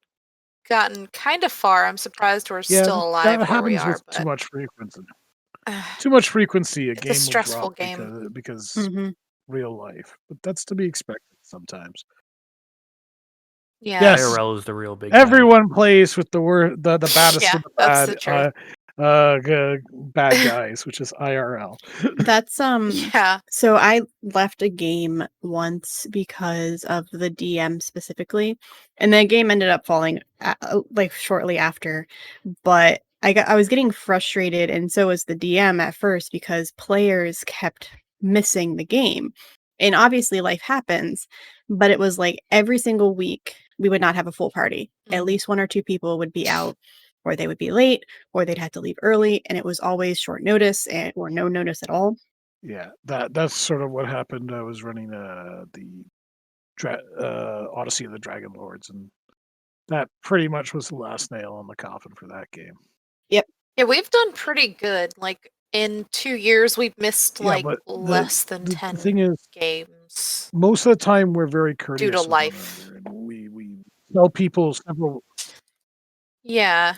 gotten kind of far. I'm surprised we're Yeah, still that alive where we happens are, with too but much frequency. Too much frequency, a it's a game will stressful drop game. because Hmm. real life. But that's to be expected sometimes. Yeah. Yes, IRL is the real big bad. everyone plays with the baddest Yeah, of the that's bad the truth. bad guys, which is IRL. That's Yeah. so I left a game once because of the DM specifically, and the game ended up falling like shortly after. But I was getting frustrated, and so was the DM at first because players kept missing the game. And obviously life happens, but it was like every single week we would not have a full party. At Mhm. least 1 or 2 people would be out, or they would be late, or they'd have to leave early, and it was always short notice or no notice at all. Yeah, that's sort of what happened. I was running the Odyssey of the Dragon Lords, and that pretty much was the last nail on the coffin for that game. Yep. Yeah, we've done pretty good. Like in 2 years, we've missed Yeah, like but less than the 10 thing is, games most of the time we're very due to courteous with one life. another, and we tell people several. Yeah.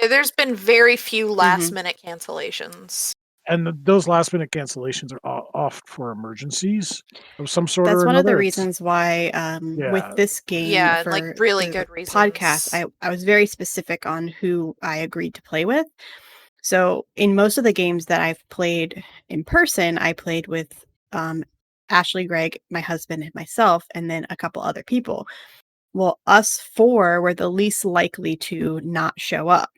There's been very few last Mhm. minute cancellations. And those last minute cancellations are off for emergencies of some sort That's or one of the another. It's reasons why, with yeah, this game Yeah, like for really the good podcast, reasons. I was very specific on who I agreed to play with. So, in most of the games that I've played in person, I played with, Ashley, Greg, my husband, and myself, and then a couple other people. Well, us 4 were the least likely to not show up.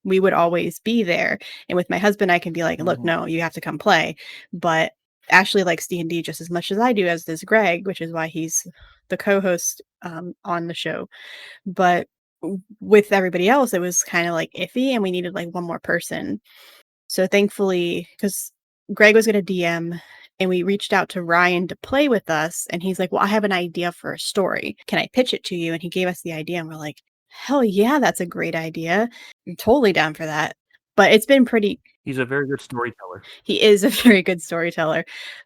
We would always be there, and with my husband, I can be like, "Look, mhm, no, you have to come play," but Ashley likes D&D just as much as I do, as does Greg, which is why he's the co-host, on the show, but with everybody else, it was kinda, like, iffy, and we needed, like, 1 more person. So, thankfully, because Greg was gonna DM, and we reached out to Ryan to play with us, and he's like, "Well, I have an idea for a story. Can I pitch it to you?" And he gave us the idea, and we're like, "Hell yeah, that's a great idea. I'm totally down for that." But it's been pretty He's a very good storyteller. he is a very good storyteller,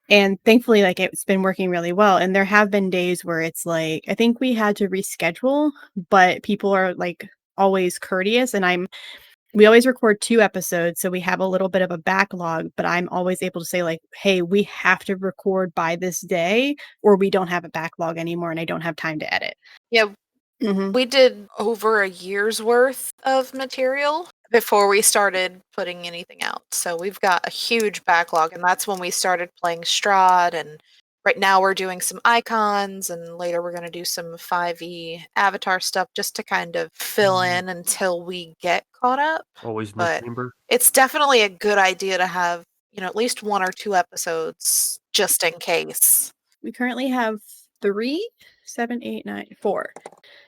and thankfully, like, it's been working really well, and there have been days where it's like I think we had to reschedule, but people are, like, always courteous, and we always record 2 episodes, so we have a little bit of a backlog, but I'm always able to say, like, "Hey, we have to record by this day, or we don't have a backlog anymore, and I don't have time to edit." Yeah, Mhm. we did over a year's worth of material before we started putting anything out. So we've got a huge backlog, and that's when we started playing Strahd. And right now we're doing some icons, and later we're going to do some 5e avatar stuff just to kind of fill mhm. in until we get caught up. Always in the But chamber. it's definitely a good idea to have, at least 1 or 2 episodes just in case. We currently have 3, 7, 8, 9, 4.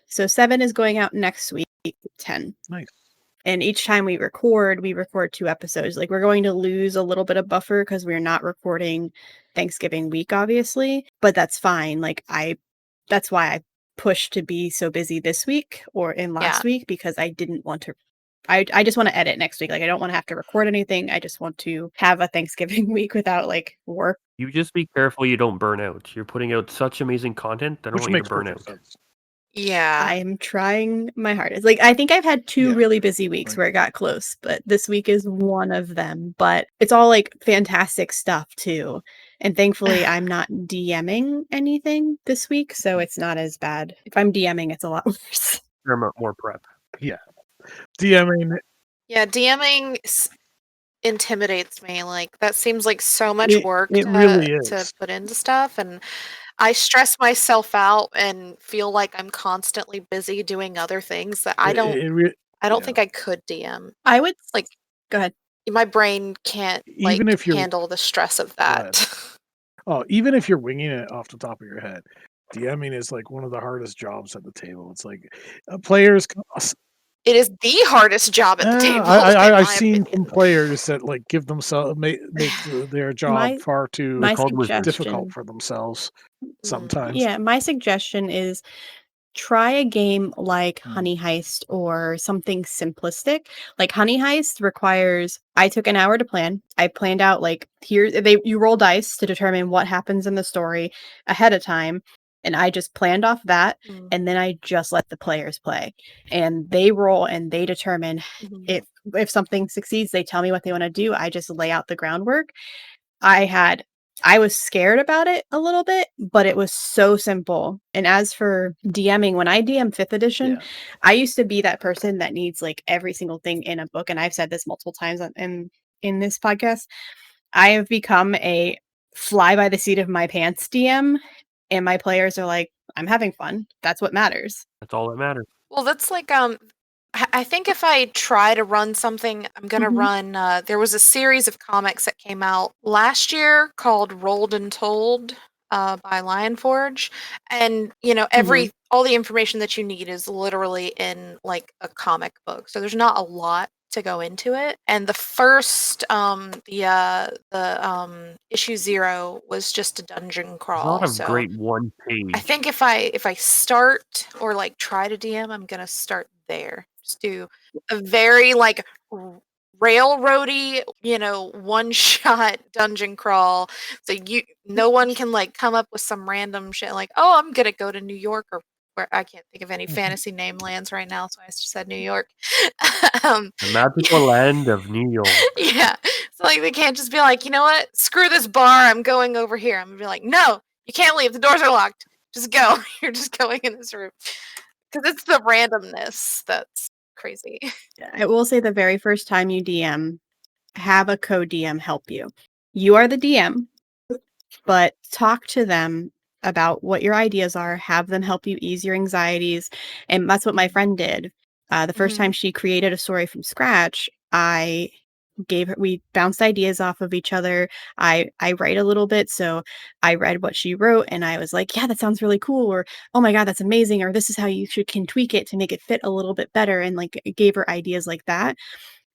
So 7 is going out next week, 10. Nice. And each time we record 2 episodes. Like, we're going to lose a little bit of buffer because 'cause we're not recording Thanksgiving week, obviously, but that's fine. Like, that's why I pushed to be so busy this week or in Yeah. last week because I didn't want to I just wanna edit next week. Like, I don't wanna have to record anything. I just want to have a Thanksgiving week without, like, work. You just be careful you don't burn out. You're putting out such amazing content. I don't Which want you to makes burn perfect out. sense. Yeah. I'm trying my hardest. Like, I think I've had 2 Yeah, really busy weeks right. where it got close, but this week is one of them, but it's all, like, fantastic stuff too, And thankfully, I'm not DMing anything this week, so it's not as bad. If I'm DMing, it's a lot worse. Fair amount more prep. Yeah. DMing, Yeah, DMing intimidates me. Like that seems like so much work it to really is. put into stuff, and I stress myself out and feel like I'm constantly busy doing other things that I don't Yeah. think I could DM. I would Like go ahead. my brain can't Even if you're handle the stress of Go ahead. that. Oh, even if you're winging it off the top of your head, DMing is like one of the hardest jobs at the table. It's like players. It is the hardest job at the table, in I've my seen opinion. some players that like give themselves make their job My far too my called wizards. difficult suggestion, for themselves Mm. sometimes. yeah, my suggestion is try a game like Mm. Honey Heist or something simplistic. Like Honey Heist requires I took an hour to plan. I planned out like you roll dice to determine what happens in the story ahead of time. And I just planned off that Mm. and then I just let the players play. And they roll and they determine Mhm. if something succeeds, they tell me what they want to do. I just lay out the groundwork. I was scared about it a little bit, but it was so simple. And as for DMing, when I DM 5th edition, Yeah. I used to be that person that needs like every single thing in a book. And I've said this multiple times in this podcast. I have become a fly by the seat of my pants DM, and my players are like, I'm having fun. That's what matters. That's all that matters. Well, that's like I think if I try to run something, I'm gonna Mhm. run. There was a series of comics that came out last year called Rolled and Told by Lionforge, and Mhm. all the information that you need is literally in like a comic book. So there's not a lot to go into it. And the first issue 0 was just a dungeon There's a crawl. lot of So great one I page. think if I start or like try to DM, I'm gonna start there. Just do a very like railroady, one shot dungeon crawl. So no one can like come up with some random shit like, oh, I'm gonna go to New York or where I can't think of any fantasy name lands right now, so I just said New York. um, The magical land of New York. yeah. So like they can't just be like, you know what? Screw this bar. I'm going over here. I'm gonna be like, no, you can't leave. The doors are locked. Just go. You're just going in this room. Because it's the randomness that's crazy. I will say the very first time you DM, have a co-DM help you. You are the DM, but talk to them about what your ideas are, have them help you ease your anxieties. And that's what my friend did. The first time she created a story from scratch, we bounced ideas off of each other. I write a little bit, so I read what she wrote and I was like, yeah, that sounds really cool, or oh my god, that's amazing, or this is how can tweak it to make it fit a little bit better, and like it gave her ideas like that.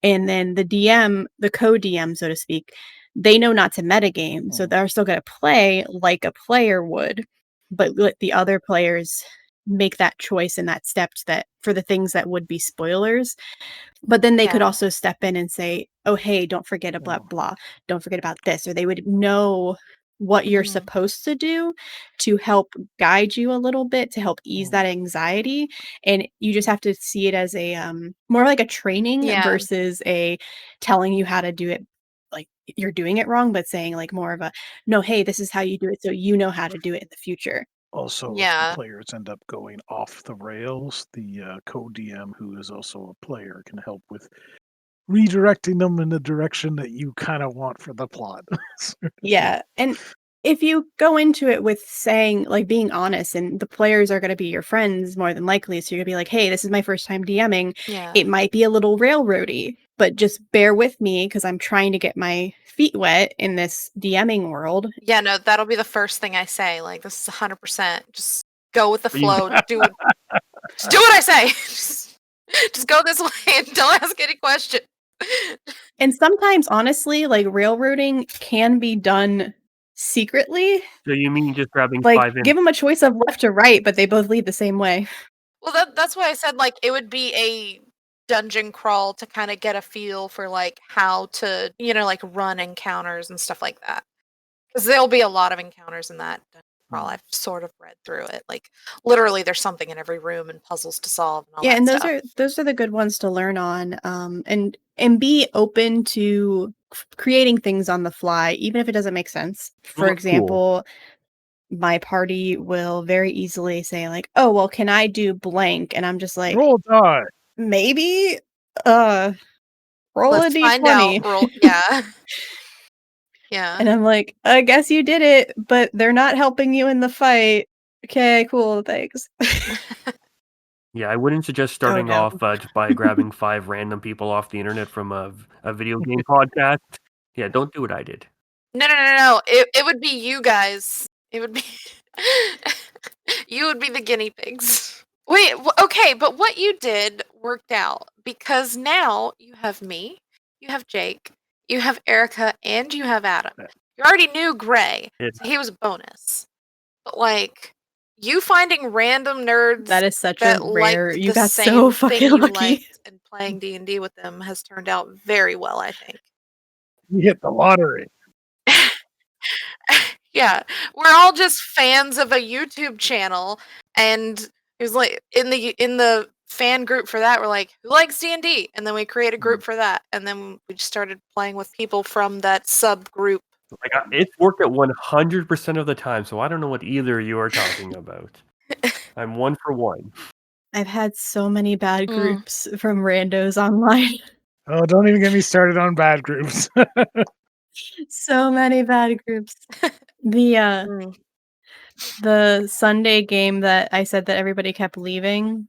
And then the DM, the co-DM, so to speak, they know not to metagame, so they're still going to play like a player would, but let the other players make that choice and that step that for the things that would be spoilers. But then they could Yeah. also step in and say, "Oh, hey, don't forget a blah blah. Don't forget about this," or they would know what you're supposed to do to help guide you a little bit to help ease that anxiety. And you just have to see it as a more like a training Yeah. versus a telling you how to do it like you're doing it wrong, but saying like more of a no, hey, this is how you do it so you know how to do it in the future. Also, if the Yeah. players end up going off the rails, the co-DM, who is also a player, can help with redirecting them in the direction that you kind of want for the plot. Yeah, and if you go into it with saying like, being honest, and the players are gonna be your friends more than likely, so you're gonna be like, "Hey, this is my first time DMing. Yeah. It might be a little railroady, but just bear with me because 'cause I'm trying to get my feet wet in this DMing world." Yeah, no, that'll be the first thing I say. Like this is 100%. Just go with the But you flow. Just do what I say. Just go this way and don't ask any questions. And sometimes, honestly, like, railroading can be done secretly. so you mean just grabbing Like, 5 in? give them a choice of left or right, but they both lead the same way. Well, that's why I said like it would be a dungeon crawl to kind of get a feel for like how to, like run encounters and stuff like that. Because there'll be a lot of encounters in that dungeon crawl. I've sort of read through it. Like literally, there's something in every room and puzzles to solve and all Yeah, that and stuff. those are the good ones to learn on, and be open to creating things on the fly, even if it doesn't make sense. For Cool. example, my party will very easily say like, "Oh, well, can I do blank?" And I'm just like, Roll die. maybe, roll a Let's find out. d20. Yeah. Yeah. And I'm like, I guess you did it, but they're not helping you in the fight. Okay, cool, thanks. Yeah, I wouldn't suggest starting no. off just by grabbing 5 random people off the internet from a video game podcast. Yeah, don't do what I did. No. It would be you guys. It would be you would be the guinea pigs. Wait, okay, but what you did worked out because now you have me, you have Jake, you have Erica, and you have Adam. You already knew Gray, so he was a bonus. But like you finding random nerds That is such a that rare. liked You the got same so thing fucking you lucky. liked and playing D&D with them has turned out very well, I think. You hit the lottery. Yeah, we're all just fans of a YouTube channel, and it was like in the fan group for that, we're like, who likes D&D? And then we create a group for that, and then we just started playing with people from that subgroup. Like it's worked at 100% of the time, so I don't know what either of you are talking about. I'm 1 for 1. I've had so many bad groups from randos online. Oh, don't even get me started on bad groups. So many bad groups. The Sunday game that I said that everybody kept leaving,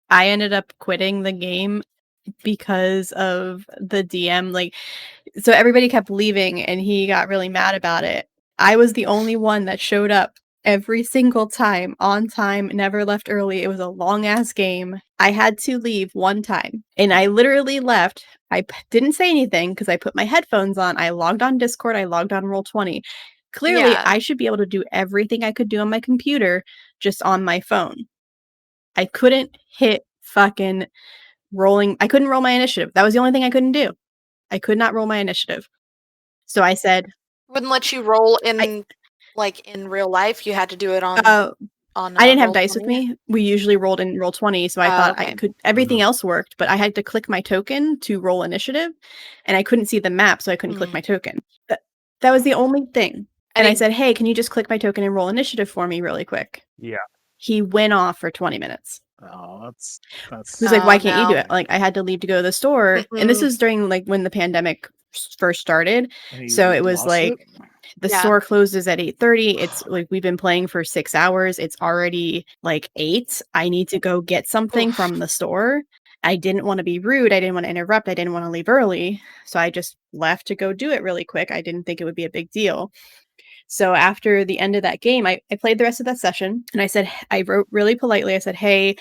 I ended up quitting the game because of the DM. Like, so everybody kept leaving and he got really mad about it. I was the only one that showed up every single time, on time, never left early. It was a long ass game. I had to leave one time and I literally left. I didn't say anything because I put my headphones on. I logged on Discord. I logged on Roll20. Clearly, Yeah. I should be able to do everything I could do on my computer just on my phone. I couldn't hit fucking rolling. I couldn't roll my initiative. That was the only thing I couldn't do. I could not roll my initiative. So I said, Wouldn't let you roll in like in real life. You had to do it on I didn't have dice with Roll20? me. We usually rolled in Roll20, so I thought I okay. could. Everything else worked, but I had to click my token to roll initiative, and I couldn't see the map, so I couldn't click my token. That was the only thing. And I said, "Hey, can you just click my token and roll initiative for me really quick?" Yeah. He went off for 20 minutes. Oh, that's. He was like, "Why can't you do no. it?" Like, I had to leave to go to the store, and this was during like when the pandemic first started. So it was like the store closes at 8:30. It's like we've been playing for 6 hours. It's already like 8. I need to go get something from the store. I didn't want to be rude. I didn't want to interrupt. I didn't want to leave early. So I just left to go do it really quick. I didn't think it would be a big deal. So after the end of that game, I played the rest of that session and I wrote really politely. I said, "Hey,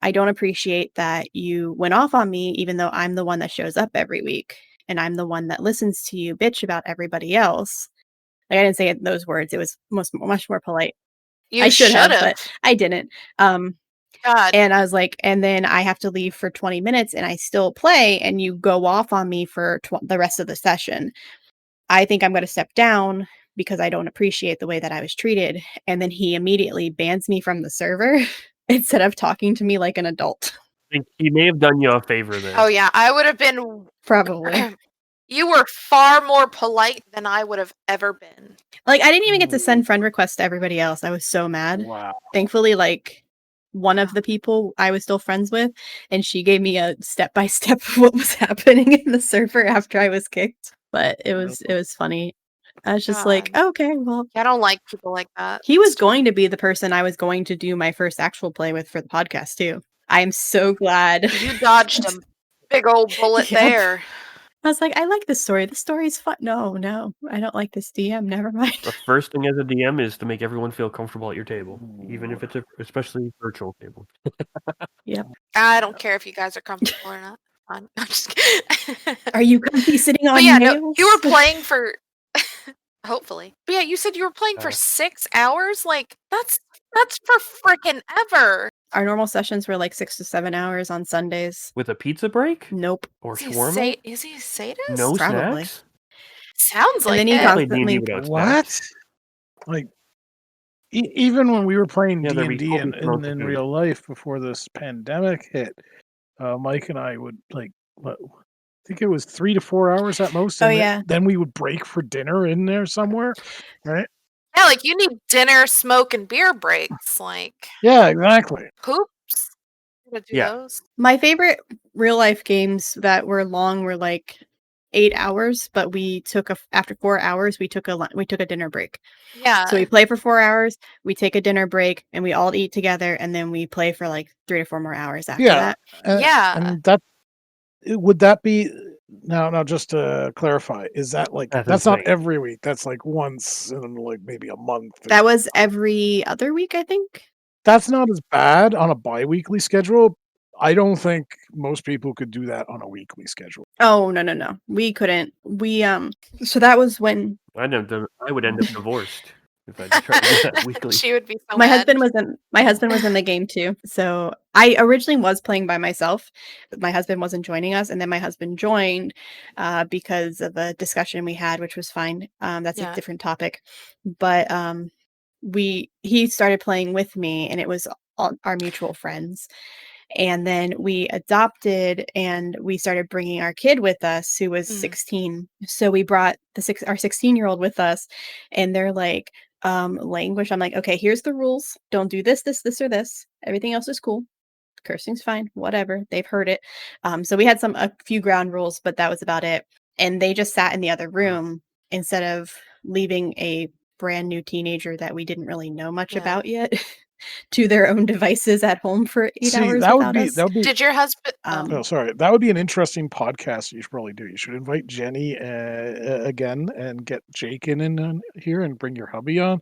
I don't appreciate that you went off on me, even though I'm the one that shows up every week. And I'm the one that listens to you bitch about everybody else." Like, I didn't say it in those words. It was much more polite. I should have, but I didn't. God. And I was like, and then I have to leave for 20 minutes and I still play and you go off on me for the rest of the session. I think I'm going to step down because I don't appreciate the way that I was treated. And then he immediately bans me from the server instead of talking to me like an adult. I think he may have done you a favor there. Oh yeah, I would have been Probably. You were far more polite than I would have ever been. Like, I didn't even get to send friend requests to everybody else. I was so mad. Wow. Thankfully, like, one of the people I was still friends with, and she gave me a step-by-step of what was happening in the server after I was kicked. But it was funny. I was just like, okay, well. I don't like people like that. He was going to be the person I was going to do my first actual play with for the podcast, too. I'm so glad. You dodged a big old bullet there. I was like, I like this story. The story's fun. No, I don't like this DM. Never mind. The first thing as a DM is to make everyone feel comfortable at your table, even if it's especially virtual table. Yep. I don't care if you guys are comfortable or not. I'm just kidding. Are you comfy sitting on but yeah, nails? no, you were playing for hopefully. But yeah, you said you were playing for 6 hours? Like, that's for frickin' ever. Our normal sessions were like 6 to 7 hours on Sundays. With a pizza break? Nope. Or shawarma? Is he a sadist? No Probably. snacks? Sounds like and then he constantly what? Like, even when we were playing Yeah, D&D in real life before this pandemic hit, Mike and I would like think it was 3 to 4 hours at most, Oh, and yeah. then we would break for dinner in there somewhere, right? Yeah, like you need dinner, smoke, and beer breaks. Like, Yeah, exactly. poops. Gotta do Yeah. those. My favorite real life games that were long were like 8 hours, but we took after 4 hours, we took a dinner break. Yeah. So we play for 4 hours, we take a dinner break, and we all eat together, and then we play for like 3 to 4 more hours after Yeah, that. Yeah. and that would that be now just to clarify, is that like That's that's not insane. every week, that's like once in like maybe a month or That was every other week, I think. That's not as bad on a biweekly schedule. I don't think most people could do that on a weekly schedule. Oh, no. We couldn't. So that was when I would end up divorced if I tried to do that weekly. She would be so my mad. husband was in the game too. So I originally was playing by myself. My husband wasn't joining us, and then my husband joined because of a discussion we had, which was fine. That's a Yeah. different topic. But he started playing with me, and it was all our mutual friends. And then we adopted and we started bringing our kid with us who was Mhm. 16. So we brought our 16-year-old with us, and they're like, language. I'm like, okay, here's the rules. Don't do this, or this. Everything else is cool. Cursing's fine. Whatever. They've heard it. So we had a few ground rules, but that was about it. And they just sat in the other room instead of leaving a brand new teenager that we didn't really know much Yeah. about yet to their own devices at home for 8 See, hours that would without be us. that would be Did your husband? oh, sorry. That would be an interesting podcast you should probably do. You should invite Jenny again and get Jake in here and bring your hubby on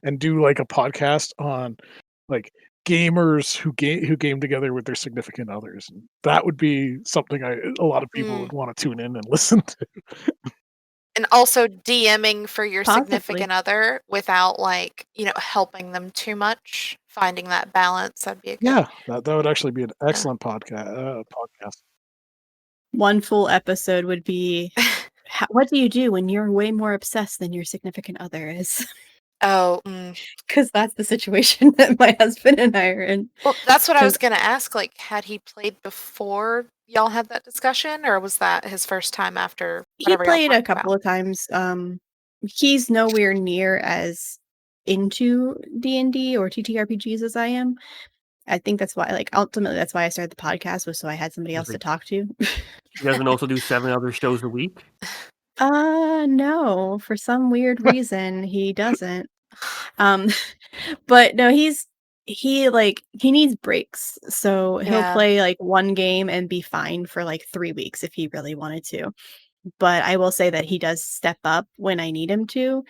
and do like a podcast on like gamers who game together with their significant others. And that would be something a lot of people would want to tune in and listen to. And also DMing for your Possibly. significant other without like, helping them too much. Finding that balance, that'd be a good. Yeah, that would actually be an excellent podcast. One full episode would be, what do you do when you're way more obsessed than your significant other is? Oh, Because that's the situation that my husband and I are in. well, that's what I 'Cause was gonna ask. Like, had he played before y'all had that discussion, or was that his first time after he whatever y'all played a talked couple about? of times. He's nowhere near as into D&D or TTRPGs as I am. I think that's why, like, ultimately, that's why I started the podcast, was so I had somebody else to talk to. She doesn't also do 7 other shows a week? No, for some weird reason, he doesn't. Um, but no, he needs breaks. So he'll Yeah. play like one game and be fine for like 3 weeks if he really wanted to. But I will say that he does step up when I need him to.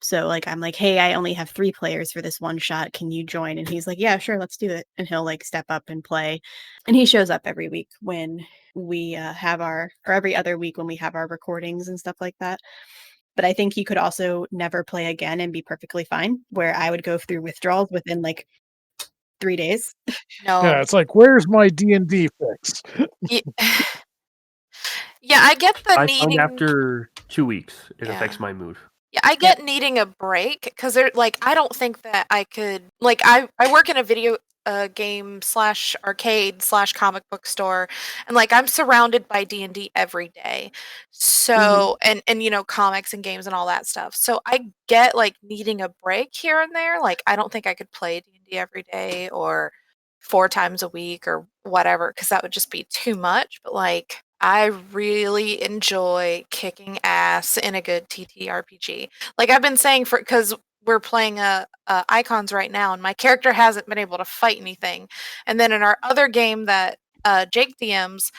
So like I'm like, "Hey, I only have 3 players for this one shot. Can you join?" And he's like, "Yeah, sure, let's do it." And he'll like step up and play. And he shows up every week when we have or every other week when we have our recordings and stuff like that. But I think he could also never play again and be perfectly fine, where I would go through withdrawals within like 3 days. No. Yeah, it's like, where's my D&D fix? Ye- yeah, I get the I find needing. after 2 weeks, it Yeah. affects my mood. Yeah, I get needing a break because I don't think that I could I work in a video game slash arcade slash comic book store, and like I'm surrounded by D&D every day. So and comics and games and all that stuff. So I get like needing a break here and there. Like I don't think I could play D&D every day or 4 times a week or whatever because that would just be too much. But like I really enjoy kicking ass in a good TTRPG. Like I've been saying because we're playing icons right now, and my character hasn't been able to fight anything. And then in our other game that Jake DMs,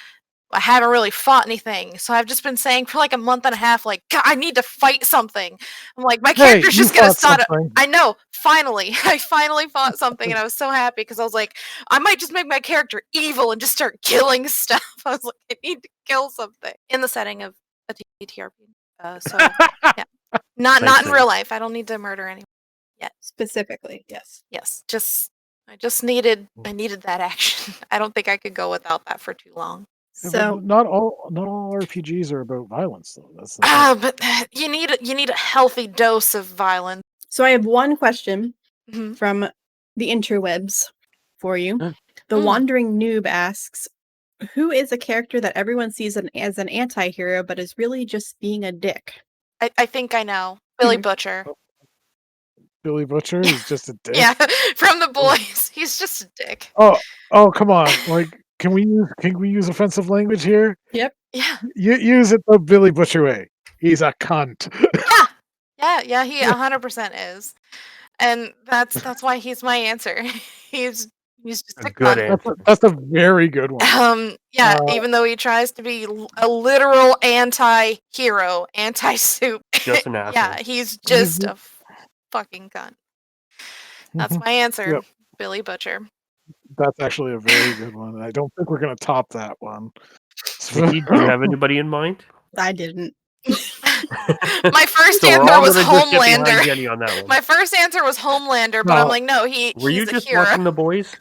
I haven't really fought anything. So I've just been saying for like a month and a half, like, God, I need to fight something. I'm like, my Hey, character's you just gonna fought start. something. I know, finally, I finally fought something, and I was so happy because I was like, I might just make my character evil and just start killing stuff. I was like, I need to kill something in the setting of a TTRP. So yeah, not Makes in real sense. life. I don't need to murder anyone yet. Specifically, yes. Yes, I just needed that action. I don't think I could go without that for too long. Yeah, So but not all RPGs are about violence, though. That's the thing. But you need a healthy dose of violence. so I have one question Mhm. from the interwebs for you. Huh. The Mm. Wandering Noob asks, Who is a character that everyone sees as an anti-hero, but is really just being a dick? I think I know. Billy Butcher. Billy Butcher is just a dick. Yeah, from The Boys. He's just a dick. Oh, come on! Like, can we use offensive language here? Yep. Yeah. Use it the Billy Butcher way. He's a cunt. Yeah, he 100% is. And that's why he's my answer. He's just A a good cunt. answer. That's a very good one. Even though he tries to be a literal anti-hero, anti-soup. Just an asshole. Yeah, he's just a fucking cunt. That's my answer. Yep. Billy Butcher. That's actually a very good one. I don't think we're gonna top that one. Nikki, do you have anybody in mind? I didn't. My first So we're answer all was gonna just get behind Homelander. Jenny on that one. My first answer was Homelander, but I'm No. like, no, Were he's you the just hero. watching The Boys?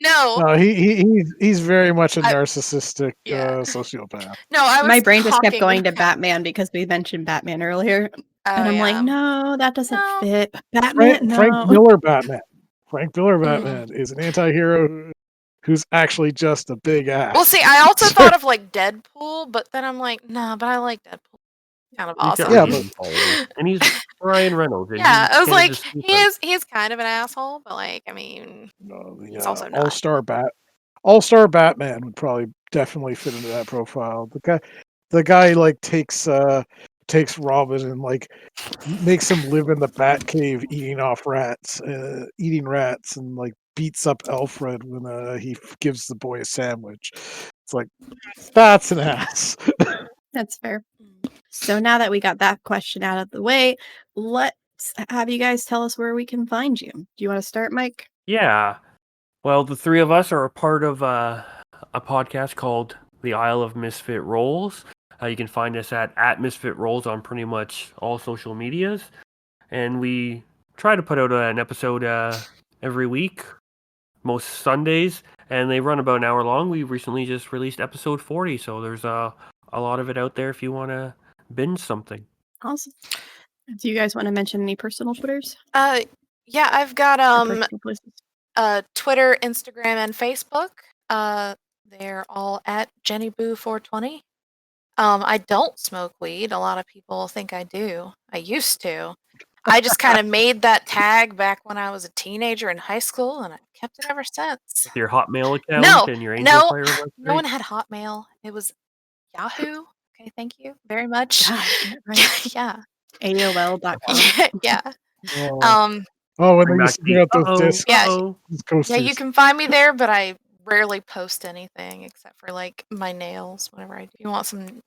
No, No, he's very much a narcissistic Yeah. sociopath. no, I was My brain just kept talking going to about- Batman because we mentioned Batman earlier. Oh, And I'm like, yeah. no, that doesn't No. fit. Batman, no. Frank Miller Batman. Frank Miller Batman is an anti-hero who's actually just a big ass. Well, see, I also thought of like Deadpool, but then I'm like, nah, but I like Deadpool. Kind of He's got awesome. Yeah, redeeming qualities. And he's Ryan Reynolds. And Yeah, he's I was like, Kansas City. he's kind of an asshole, but like, I mean, he's also not. All-Star Batman would probably definitely fit into that profile. The guy like takes Robin and like makes him live in the Batcave eating rats, and like beats up Alfred when he gives the boy a sandwich. It's like, that's an ass. That's fair. So now that we got that question out of the way, let's have you guys tell us where we can find you. Do you want to start, Mike? Yeah. Well, the three of us are a part of a podcast called the Isle of Misfit Rolls. You can find us at Misfit Rolls on pretty much all social medias. And we try to put out an episode every week, most Sundays. And they run about an hour long. We recently just released episode 40. So there's a lot of it out there if you want to binge something. Awesome. Do you guys want to mention any personal Twitters? Yeah, I've got Or personal places? Twitter, Instagram, and Facebook. They're all at JennyBoo420. I don't smoke weed. A lot of people think I do. I used to. I just kind of made that tag back when I was a teenager in high school, and I've kept it ever since. Your Hotmail account No, and your Angel Fire website? no one had Hotmail. It was Yahoo. Okay, thank you very much. God, get it right. Yeah. AOL.com. Yeah. When Bring they back used to give out those the- discs. Yeah. Coasters. Yeah, you can find me there, but I rarely post anything except for like my nails whenever I do. If you want some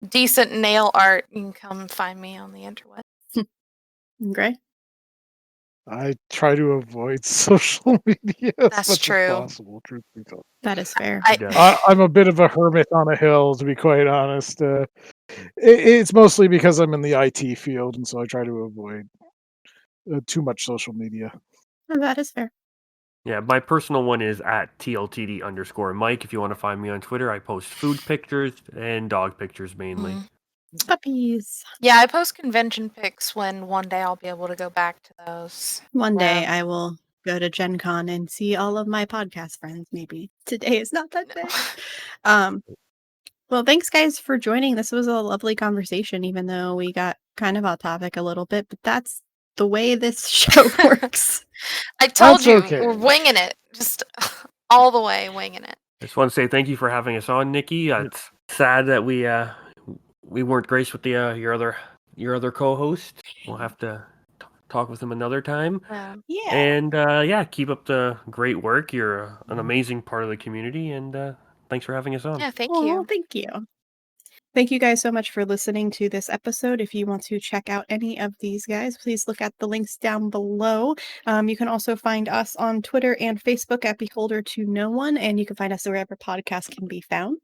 decent nail art, you can come find me on the interweb. Gray? I try to avoid social media as That's much true. as possible, truth be told. That is fair. I'm a bit of a hermit on a hill, to be quite honest. It's mostly because I'm in the IT field, and so I try to avoid too much social media. That is fair. Yeah, my personal one is at TLTD_Mike. If you want to find me on Twitter, I post food pictures and dog pictures mainly. Puppies. Yeah, I post convention pics when one day I'll be able to go back to those. One day I will go to Gen Con and see all of my podcast friends, maybe. Today is not that day. Well, thanks guys for joining. This was a lovely conversation, even though we got kind of off topic a little bit, but that's the way this show works. I told That's you, okay. we're winging it. Just all the way winging it. I just want to say thank you for having us on, Nikki. It's sad that we weren't graced with your other co-host. We'll have to talk with him another time. Yeah. And keep up the great work. You're an amazing part of the community, and thanks for having us on. Yeah, thank you. Thank you. Thank you guys so much for listening to this episode. If you want to check out any of these guys, please look at the links down below. You can also find us on Twitter and Facebook at Beholder to No One, and you can find us wherever podcasts can be found.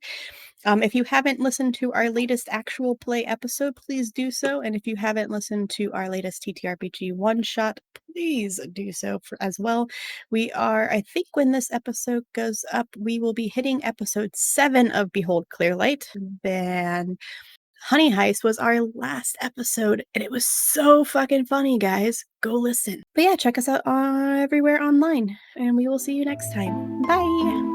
If you haven't listened to our latest actual play episode, please do so. And if you haven't listened to our latest TTRPG one-shot, please do so as well. We are, I think when this episode goes up, we will be hitting episode 7 of Behold Clearlight. Then Honey Heist was our last episode, and it was so fucking funny, guys. Go listen. But yeah, check us out everywhere online, and we will see you next time. Bye!